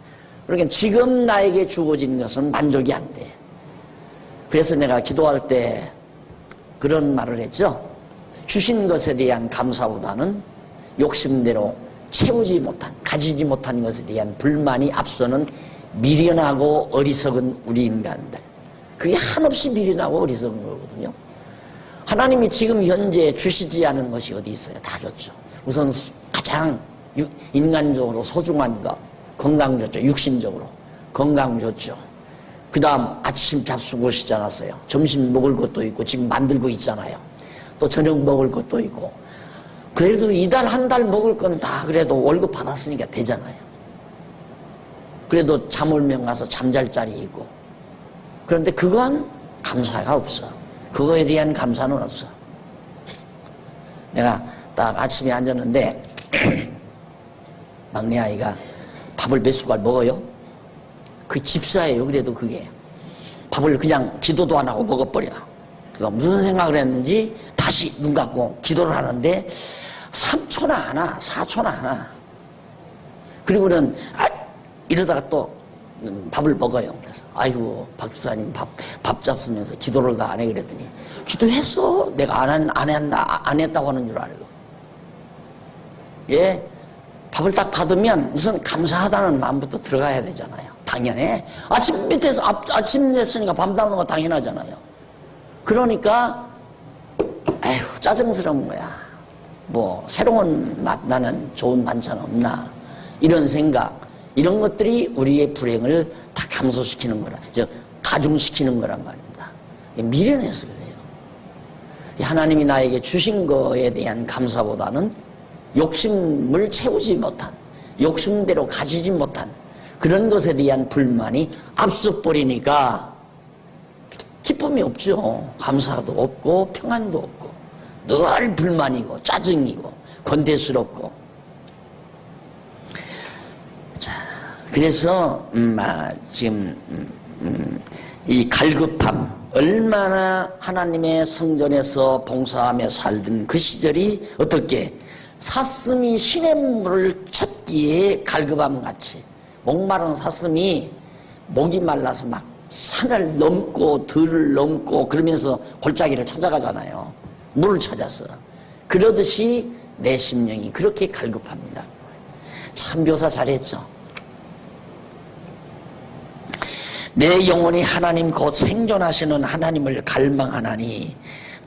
[SPEAKER 1] 그러니까 지금 나에게 주어진 것은 만족이 안 돼. 그래서 내가 기도할 때 그런 말을 했죠. 주신 것에 대한 감사보다는 욕심대로 채우지 못한, 가지지 못한 것에 대한 불만이 앞서는 미련하고 어리석은 우리 인간들. 그게 한없이 미련하고 어리석은 거거든요. 하나님이 지금 현재 주시지 않은 것이 어디 있어요? 다 줬죠. 우선 가장 인간적으로 소중한 것, 건강 줬죠. 육신적으로. 건강 줬죠. 그 다음 아침 잡수 오시지 않았어요. 점심 먹을 것도 있고 지금 만들고 있잖아요. 또 저녁 먹을 것도 있고. 그래도 이달 한 달 먹을 건 다 그래도 월급 받았으니까 되잖아요. 그래도 잠올면 가서 잠잘 자리 있고. 그런데 그건 감사가 없어. 그거에 대한 감사는 없어. 내가 딱 아침에 앉았는데 막내 아이가 밥을 몇 숟갈 먹어요? 그 집사예요. 그래도 그게 밥을 그냥 기도도 안 하고 먹어버려. 그가 무슨 생각을 했는지 다시 눈 감고 기도를 하는데 3초나 하나 4초나 하나. 그리고는 이러다가 또 밥을 먹어요. 그래서 아이고 박 집사님 밥 잡수면서 기도를 다 안 해 그랬더니 기도했어. 내가 안 했다고 하는 줄 알고. 예, 밥을 딱 받으면 우선 감사하다는 마음부터 들어가야 되잖아요. 당연해. 아침 밑에서 아침 냈으니까 밤 담는 거 당연하잖아요. 그러니까 에휴 짜증스러운 거야. 뭐 새로운 맛 나는 좋은 반찬 없나 이런 생각. 이런 것들이 우리의 불행을 다 감소시키는 거라, 가중시키는 거란 말입니다. 미련해서 그래요. 하나님이 나에게 주신 거에 대한 감사보다는 욕심을 채우지 못한, 욕심대로 가지지 못한 그런 것에 대한 불만이 앞서버리니까 기쁨이 없죠. 감사도 없고 평안도 없고 늘 불만이고 짜증이고 권태스럽고. 그래서 지금 이 갈급함, 얼마나 하나님의 성전에서 봉사하며 살던 그 시절이 어떻게 사슴이 시냇물을 찾기에 갈급함같이 목마른 사슴이 목이 말라서 막 산을 넘고 들을 넘고 그러면서 골짜기를 찾아가잖아요. 물을 찾아서. 그러듯이 내 심령이 그렇게 갈급합니다. 참 묘사 잘했죠. 내 영혼이 하나님 곧 생존하시는 하나님을 갈망하나니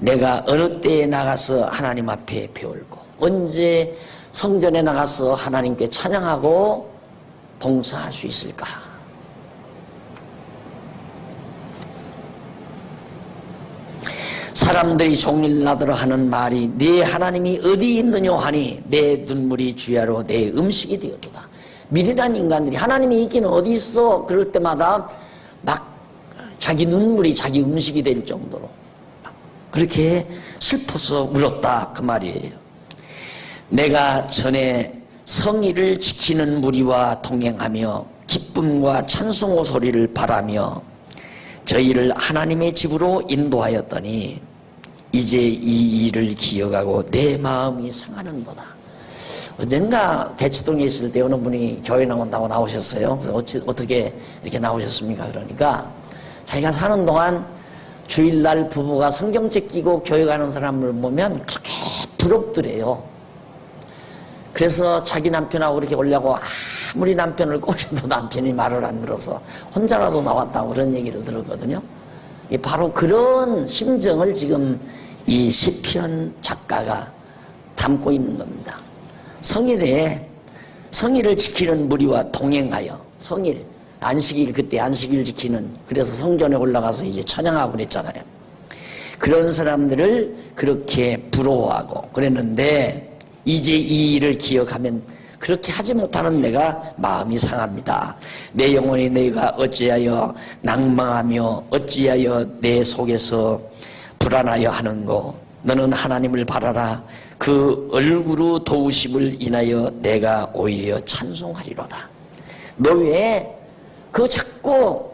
[SPEAKER 1] 내가 어느 때에 나가서 하나님 앞에 배울고 언제 성전에 나가서 하나님께 찬양하고 봉사할 수 있을까? 사람들이 종일 나더러 하는 말이 네 하나님이 어디 있느냐 하니 내 눈물이 주야로 내 음식이 되었도다. 미련한 인간들이 하나님이 있기는 어디 있어? 그럴 때마다 막 자기 눈물이 자기 음식이 될 정도로 그렇게 슬퍼서 울었다 그 말이에요. 내가 전에 성의를 지키는 무리와 동행하며 기쁨과 찬송호 소리를 바라며 저희를 하나님의 집으로 인도하였더니 이제 이 일을 기억하고 내 마음이 상하는도다. 언젠가 대치동에 있을 때 어느 분이 교회 나온다고 나오셨어요. 그래서 어떻게 이렇게 나오셨습니까? 그러니까 자기가 사는 동안 주일날 부부가 성경책 끼고 교회 가는 사람을 보면 그렇게 부럽더래요. 그래서 자기 남편하고 이렇게 오려고 아무리 남편을 꼬셔도 남편이 말을 안 들어서 혼자라도 나왔다고 그런 얘기를 들었거든요. 바로 그런 심정을 지금 이 시편 작가가 담고 있는 겁니다. 성일에 성일을 지키는 무리와 동행하여 성일 안식일 그때 안식일 지키는 그래서 성전에 올라가서 이제 찬양하고 그랬잖아요. 그런 사람들을 그렇게 부러워하고 그랬는데 이제 이 일을 기억하면 그렇게 하지 못하는 내가 마음이 상합니다. 내 영혼이 내가 어찌하여 낭망하며 어찌하여 내 속에서 불안하여 하는고. 너는 하나님을 바라라. 그 얼굴의 도우심을 인하여 내가 오히려 찬송하리로다. 너 왜 그 자꾸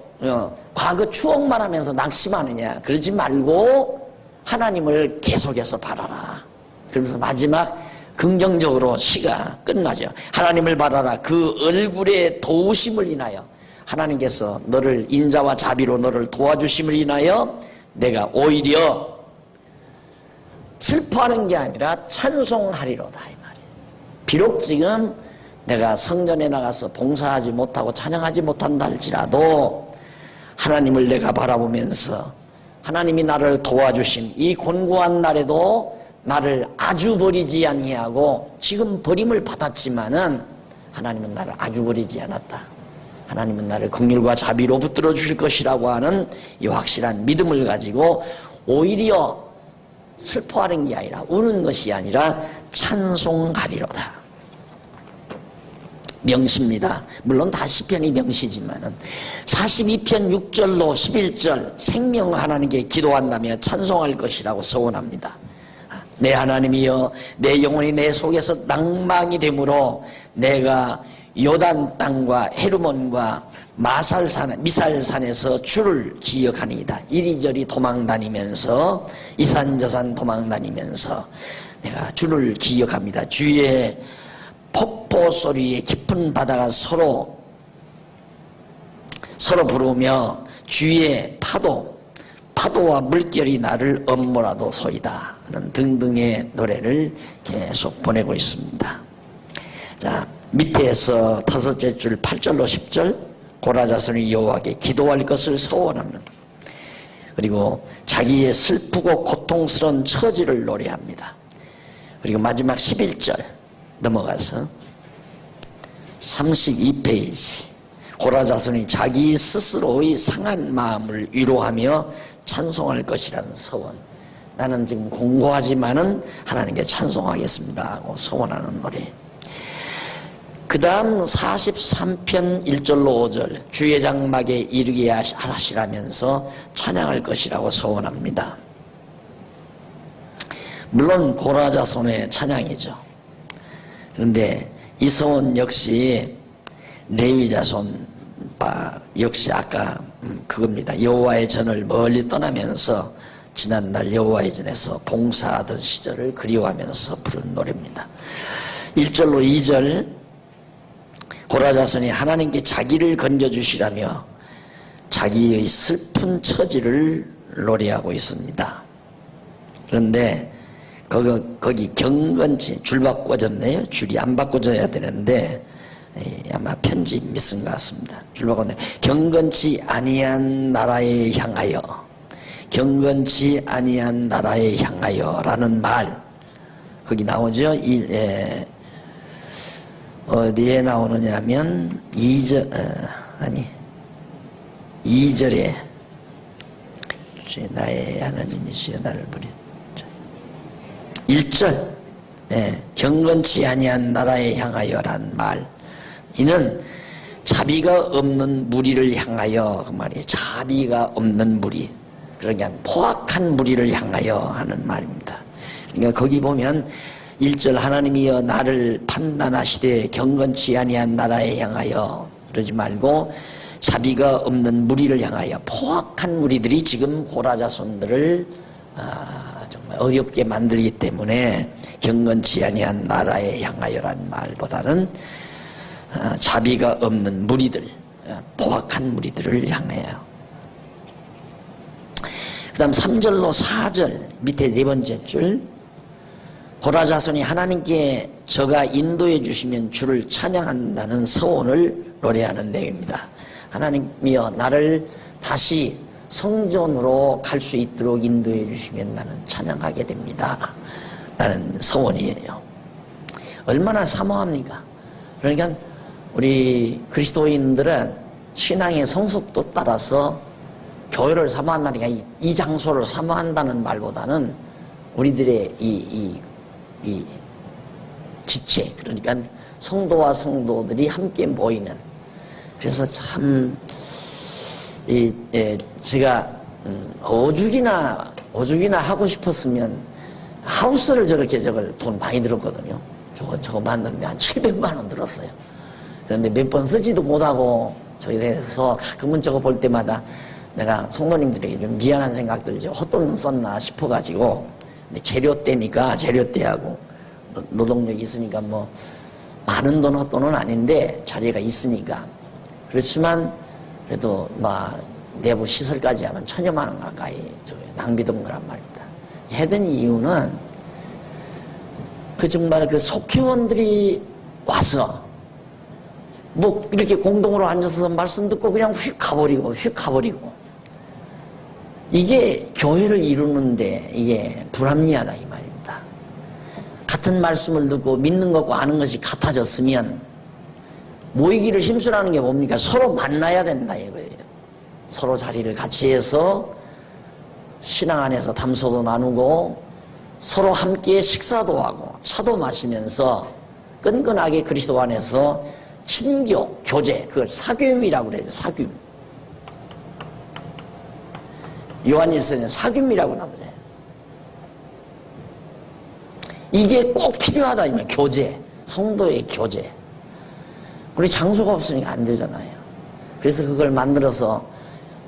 [SPEAKER 1] 과거 추억만 하면서 낙심하느냐. 그러지 말고 하나님을 계속해서 바라라. 그러면서 마지막 긍정적으로 시가 끝나죠. 하나님을 바라라. 그 얼굴의 도우심을 인하여 하나님께서 너를 인자와 자비로 너를 도와주심을 인하여 내가 오히려 슬퍼하는 게 아니라 찬송하리로다 이 말이에요. 비록 지금 내가 성전에 나가서 봉사하지 못하고 찬양하지 못한다 할지라도 하나님을 내가 바라보면서 하나님이 나를 도와주신 이 곤고한 날에도 나를 아주 버리지 아니하고 지금 버림을 받았지만은 하나님은 나를 아주 버리지 않았다. 하나님은 나를 긍휼과 자비로 붙들어 주실 것이라고 하는 이 확실한 믿음을 가지고 오히려 슬퍼하는 게 아니라 우는 것이 아니라 찬송하리로다. 명시입니다. 물론 다 시편이 명시지만은 42편 6절로 11절 생명 하나님께 기도한다며 찬송할 것이라고 서원합니다. 내 하나님이여 내 영혼이 내 속에서 낭망이 되므로 내가 요단 땅과 헤르몬과 미살산에서 주를 기억하니이다. 이리저리 도망다니면서 이산저산 도망다니면서 내가 주를 기억합니다. 주의 폭포 소리에 깊은 바다가 서로 부르며 주의 파도와 물결이 나를 엄몰아도 소이다 하는 등등의 노래를 계속 보내고 있습니다. 자, 밑에서 다섯째 줄 8절로 10절 고라자손이 여호와께 기도할 것을 서원합니다. 그리고 자기의 슬프고 고통스러운 처지를 노래합니다. 그리고 마지막 11절 넘어가서 32페이지 고라자손이 자기 스스로의 상한 마음을 위로하며 찬송할 것이라는 서원. 나는 지금 공고하지만은 하나님께 찬송하겠습니다 하고 서원하는 노래. 그 다음 43편 1절로 5절 주의 장막에 이르게 하시라면서 찬양할 것이라고 서원합니다. 물론 고라자손의 찬양이죠. 그런데 이 서원 역시 레위자손 역시 아까 그겁니다. 여호와의 전을 멀리 떠나면서 지난날 여호와의 전에서 봉사하던 시절을 그리워하면서 부른 노래입니다. 1절로 2절 고라자손이 하나님께 자기를 건져주시라며 자기의 슬픈 처지를 노래하고 있습니다. 그런데 거기 경건치 줄 바꿔졌네요. 줄이 안 바꿔져야 되는데 아마 편집 미스인 것 같습니다. 줄 바꿨네. 경건치 아니한 나라에 향하여 경건치 아니한 나라에 향하여 라는 말 거기 나오죠. 어디에 나오느냐면 2절에 나의 하나님이시여 나를 부려 1절 경건치 아니한 나라에 향하여라는 말 이는 자비가 없는 무리를 향하여 그 말이에요. 자비가 없는 무리 그러니까 포악한 무리를 향하여 하는 말입니다. 그러니까 거기 보면 1절 하나님이여 나를 판단하시되 경건치 아니한 나라에 향하여 그러지 말고 자비가 없는 무리를 향하여 포악한 무리들이 지금 고라자손들을 정말 어렵게 만들기 때문에 경건치 아니한 나라에 향하여라는 말보다는 자비가 없는 무리들 포악한 무리들을 향하여. 그 다음 3절로 4절 밑에 네 번째 줄 고라자손이 하나님께 저가 인도해 주시면 주를 찬양한다는 서원을 노래하는 내용입니다. 하나님이여 나를 다시 성전으로 갈 수 있도록 인도해 주시면 나는 찬양하게 됩니다 라는 서원이에요. 얼마나 사모합니까? 그러니까 우리 그리스도인들은 신앙의 성숙도 따라서 교회를 사모한다니까 이 장소를 사모한다는 말보다는 우리들의 이 공동체, 그러니까 성도와 성도들이 함께 모이는. 그래서 참 제가 오죽이나 하고 싶었으면 하우스를 저걸 돈 많이 들었거든요. 저거 만드는데 한 700만 원 들었어요. 그런데 몇 번 쓰지도 못하고 저에 대해서 가끔은 저거 볼 때마다 내가 성도님들에게 좀 미안한 생각 들죠. 헛돈 썼나 싶어가지고. 근데 재료대니까 재료대하고 노동력이 있으니까 뭐 많은 돈 헛돈은 아닌데 자리가 있으니까. 그렇지만 그래도 막 내부 시설까지 하면 1000여만 원 가까이 낭비된 거란 말입니다. 해든 이유는 정말 속회원들이 와서 뭐 이렇게 공동으로 앉아서 말씀 듣고 그냥 휙 가버리고 이게 교회를 이루는데 이게 불합리하다 이 말입니다. 같은 말씀을 듣고 믿는 것과 아는 것이 같아졌으면 모이기를 힘쓰라는 게 뭡니까? 서로 만나야 된다 이거예요. 서로 자리를 같이 해서 신앙 안에서 담소도 나누고 서로 함께 식사도 하고 차도 마시면서 끈끈하게 그리스도 안에서 친교, 교제, 그걸 사귐이라고 그래요. 사귐. 요한일서는 사귐이라고 나오죠. 이게 꼭 필요하다 이면 교제, 성도의 교제. 우리 장소가 없으니까 안 되잖아요. 그래서 그걸 만들어서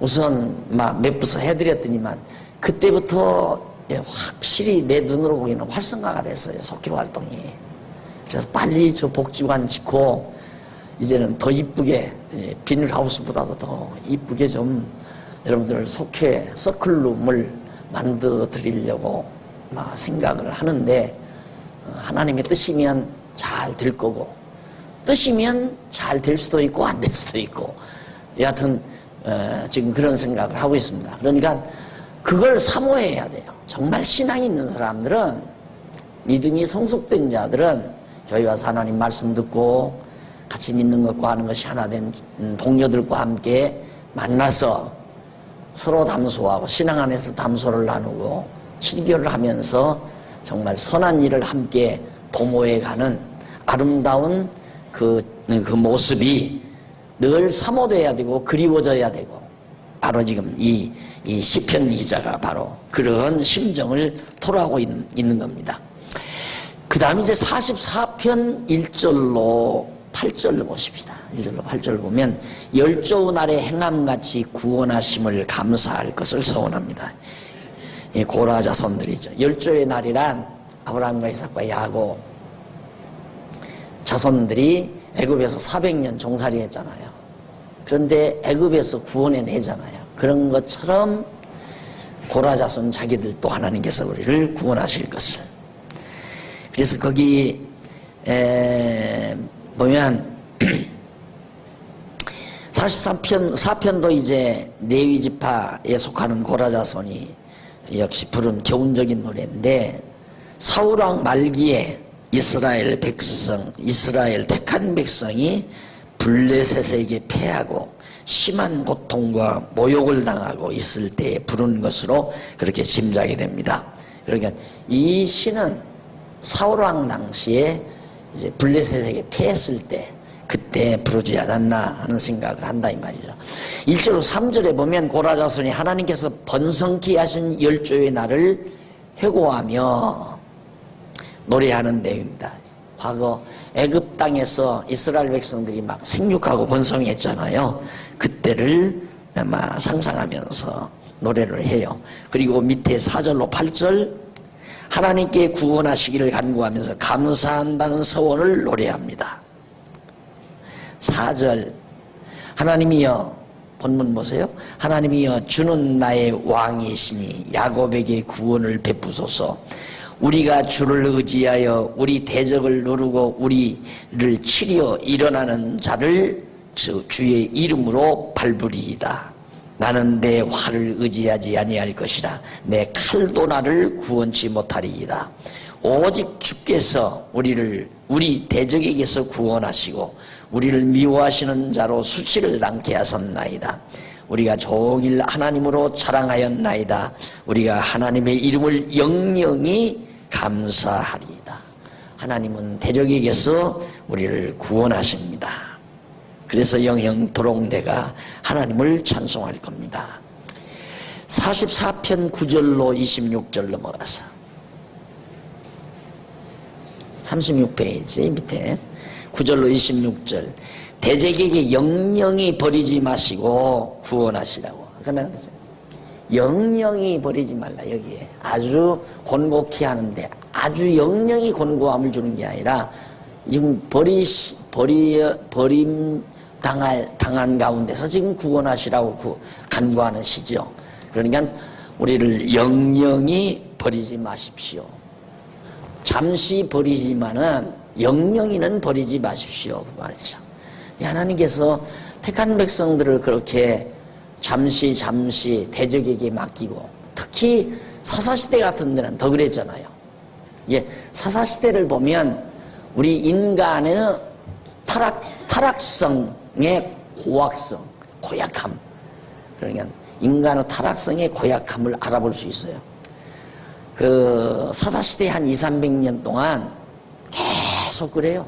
[SPEAKER 1] 우선 몇 부서 해드렸더니만 그때부터 확실히 내 눈으로 보기에는 활성화가 됐어요. 속회 활동이. 그래서 빨리 저 복지관 짓고 이제는 더 이쁘게 비닐하우스보다도 더 이쁘게 좀 여러분들 속회 서클룸을 만들어 드리려고 생각을 하는데 하나님의 뜻이면 잘 될 거고 뜻이면 잘 될 수도 있고 안 될 수도 있고 여하튼 지금 그런 생각을 하고 있습니다. 그러니까 그걸 사모해야 돼요. 정말 신앙이 있는 사람들은 믿음이 성숙된 자들은 교회 와서 하나님 말씀 듣고 같이 믿는 것과 하는 것이 하나 된 동료들과 함께 만나서 서로 담소하고 신앙 안에서 담소를 나누고 실교를 하면서 정말 선한 일을 함께 도모해가는 아름다운 그 모습이 늘 사모돼야 되고 그리워져야 되고 바로 지금 이 시편 기자가 바로 그런 심정을 토로하고 있는 겁니다. 그 다음 이제 44편 1절로 8절을 보십시다. 1절로 8절 보면 열조의 날에 행함같이 구원하심을 감사할 것을 서원합니다. 고라 자손들이죠. 열조의 날이란 아브라함과 이삭과 야곱 자손들이 애굽에서 400년 종살이 했잖아요. 그런데 애굽에서 구원해내잖아요. 그런 것처럼 고라 자손 자기들도 하나님께서 우리를 구원하실 것을. 그래서 거기 보면 4편도 이제 레위 지파에 속하는 고라 자손이 역시 부른 교훈적인 노래인데 사울왕 말기에 이스라엘 택한 백성이 블레셋에게 패하고 심한 고통과 모욕을 당하고 있을 때에 부른 것으로 그렇게 짐작이 됩니다. 그러니까 이 시는 사울왕 당시에 이제 블레셋에게 패했을 때 그때 부르지 않았나 하는 생각을 한다 이 말이죠. 1절로 3절에 보면 고라 자손이 하나님께서 번성케 하신 열조의 날을 회고하며 노래하는 내용입니다. 과거 애굽 땅에서 이스라엘 백성들이 막 생육하고 번성했잖아요. 그때를 아마 상상하면서 노래를 해요. 그리고 밑에 4절로 8절 하나님께 구원하시기를 간구하면서 감사한다는 서원을 노래합니다. 4절 하나님이여 본문 보세요. 하나님이여 주는 나의 왕이시니 야곱에게 구원을 베푸소서. 우리가 주를 의지하여 우리 대적을 누르고 우리를 치려 일어나는 자를 주의 이름으로 밟으리이다. 나는 내 활을 의지하지 아니할 것이라. 내 칼도 나를 구원치 못하리이다. 오직 주께서 우리 대적에게서 구원하시고 우리를 미워하시는 자로 수치를 당케 하셨나이다. 우리가 종일 하나님으로 자랑하였나이다. 우리가 하나님의 이름을 영영히 감사하리이다. 하나님은 대적에게서 우리를 구원하십니다. 그래서 영영토록 내가 하나님을 찬송할 겁니다. 44편 9절로 26절 넘어가서 36페이지 밑에 9절로 26절 대적에게 영영히 버리지 마시고 구원하시라고. 그러나 영영히 버리지 말라. 여기에 아주 곤곡히 하는데 아주 영영히 곤고함을 주는 게 아니라 지금 버림 당한 가운데서 지금 구원하시라고 간구하는 시죠. 그러니까 우리를 영영히 버리지 마십시오. 잠시 버리지만은 영영히는 버리지 마십시오. 그 말이죠. 하나님께서 택한 백성들을 그렇게 잠시 대적에게 맡기고, 특히 사사시대 같은 데는 더 그랬잖아요. 예, 사사시대를 보면 우리 인간의 타락성의 고악성, 고약함, 그러니까 인간의 타락성의 고약함을 알아볼 수 있어요. 그 사사시대 한 200~300년 동안 계속 그래요.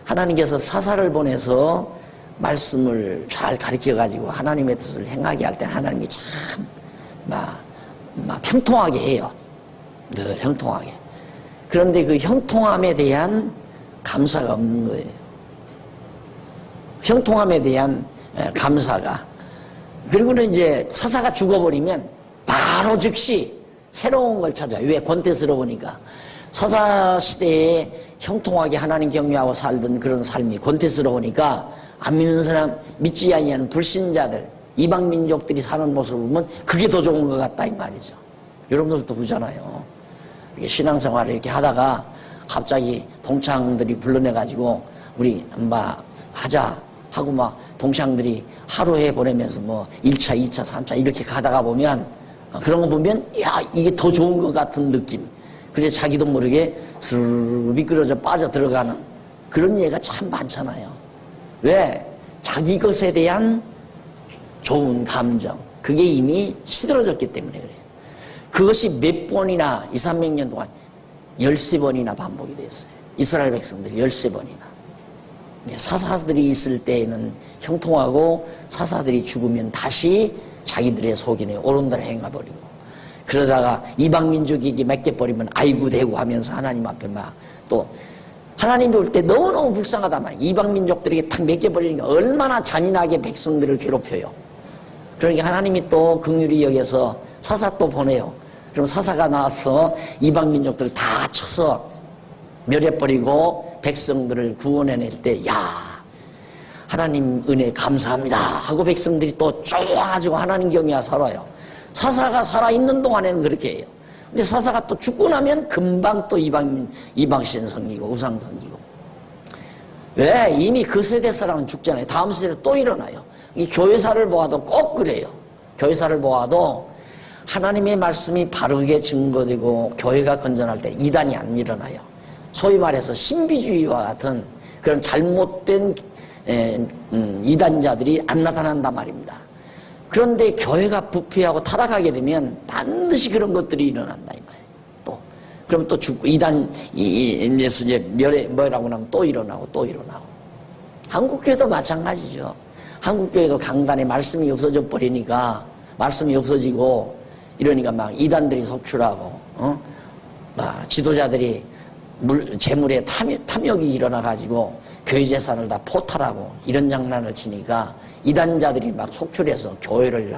[SPEAKER 1] 하나님께서 사사를 보내서 말씀을 잘 가르쳐가지고 하나님의 뜻을 행하게 할 때는 하나님이 참 형통하게 해요. 늘 형통하게. 그런데 그 형통함에 대한 감사가 없는 거예요. 형통함에 대한 감사가. 그리고는 이제 사사가 죽어버리면 바로 즉시 새로운 걸 찾아요. 왜? 권태스러우니까. 사사시대에 형통하게 하나님 경외하고 살던 그런 삶이 권태스러우니까 안 믿는 사람, 믿지 아니하는 불신자들, 이방민족들이 사는 모습을 보면 그게 더 좋은 것 같다 이 말이죠. 여러분들도 보잖아요. 이렇게 신앙생활을 이렇게 하다가 갑자기 동창들이 불러내가지고 우리 하자 하고 막 동창들이 하루에 보내면서 1차, 2차, 3차 이렇게 가다가 보면 그런 거 보면 야 이게 더 좋은 것 같은 느낌. 그래서 자기도 모르게 스르르 미끄러져 빠져 들어가는 그런 예가 참 많잖아요. 왜? 자기 것에 대한 좋은 감정, 그게 이미 시들어졌기 때문에 그래요. 그것이 몇 번이나 200~300년 동안 13번이나 반복이 되었어요. 이스라엘 백성들이 13번이나. 사사들이 있을 때에는 형통하고 사사들이 죽으면 다시 자기들의 속인에 옳은 대로 행해버리고, 그러다가 이방민족에게 맡겨버리면 아이고 대고 하면서 하나님 앞에 또 하나님이 올 때 너무너무 불쌍하단 말이에요. 이방민족들에게 탁 맡겨버리니까 얼마나 잔인하게 백성들을 괴롭혀요. 그러니까 하나님이 또 긍휼히 여겨서 사사 또 보내요. 그럼 사사가 나와서 이방민족들을 다 쳐서 멸해버리고 백성들을 구원해낼 때, 야 하나님 은혜 감사합니다 하고 백성들이 또 좋아가지고 하나님 경외하 살아요. 사사가 살아있는 동안에는 그렇게 해요. 근데 사사가 또 죽고 나면 금방 또 이방신 섬기고 우상 섬기고. 왜? 이미 그 세대 사람은 죽잖아요. 다음 세대 또 일어나요. 이 교회사를 보아도 꼭 그래요. 교회사를 보아도 하나님의 말씀이 바르게 증거되고 교회가 건전할 때 이단이 안 일어나요. 소위 말해서 신비주의와 같은 그런 잘못된 이단자들이 안 나타난단 말입니다. 그런데 교회가 부패하고 타락하게 되면 반드시 그런 것들이 일어난다 이 말이에요. 또 그럼 또 죽고 이단에서 이제 뭐라고 하면 또 일어나고 또 일어나고. 한국교회도 마찬가지죠. 한국교회도 강단에 말씀이 없어져 버리니까 말씀이 없어지고 이러니까 막 이단들이 속출하고 지도자들이 재물에 탐욕이 일어나가지고 교회 재산을 다 포탈하고 이런 장난을 치니까 이단자들이 막 속출해서 교회를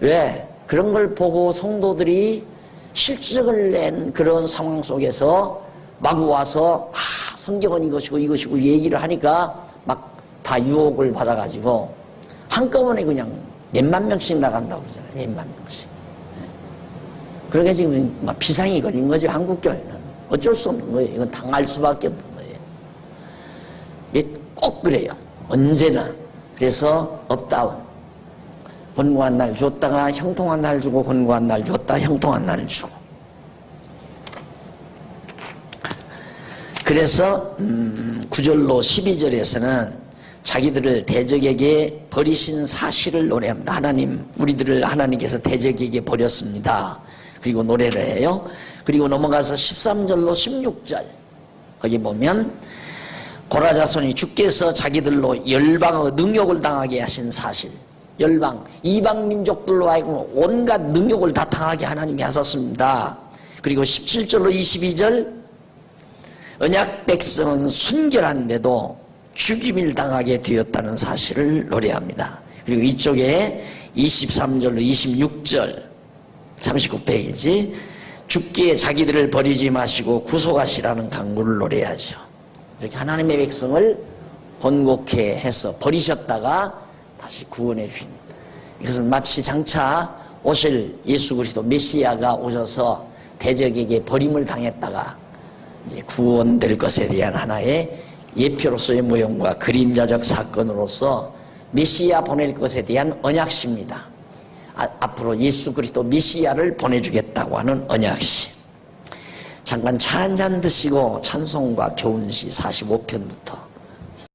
[SPEAKER 1] 왜? 그런 걸 보고 성도들이 실적을 낸 그런 상황 속에서 마구 와서 성경은 이것이고 얘기를 하니까 막 다 유혹을 받아가지고 한꺼번에 그냥 몇만 명씩 나간다고 그러잖아요. 몇만 명씩. 그러니까 지금 막 비상이 걸린 거죠. 한국교회는. 어쩔 수 없는 거예요. 이건 당할 수밖에 없는 거예요. 이게 꼭 그래요. 언제나. 그래서 업다운. 권고한 날 줬다가 형통한 날 주고, 권고한 날 줬다 형통한 날 주고. 그래서 9절로 12절에서는 자기들을 대적에게 버리신 사실을 노래합니다. 하나님, 우리들을 하나님께서 대적에게 버렸습니다. 그리고 노래를 해요. 그리고 넘어가서 13절로 16절 거기 보면 고라 자손이 주께서 자기들로 열방의 능욕을 당하게 하신 사실, 열방, 이방 민족들로 하여금 온갖 능욕을 다 당하게 하나님이 하셨습니다. 그리고 17절로 22절, 언약 백성은 순결한데도 죽임을 당하게 되었다는 사실을 노래합니다. 그리고 이쪽에 23절로 26절, 39페이지, 죽기에 자기들을 버리지 마시고 구속하시라는 강구를 노래하죠. 이렇게 하나님의 백성을 번곡해 해서 버리셨다가 다시 구원해 주십니다. 이것은 마치 장차 오실 예수 그리스도 메시아가 오셔서 대적에게 버림을 당했다가 이제 구원될 것에 대한 하나의 예표로서의 모형과 그림자적 사건으로서 메시아 보낼 것에 대한 언약시입니다. 앞으로 예수 그리스도 메시아를 보내주겠다고 하는 언약시. 잠깐 차 한잔 드시고 찬송과 교훈시 45편부터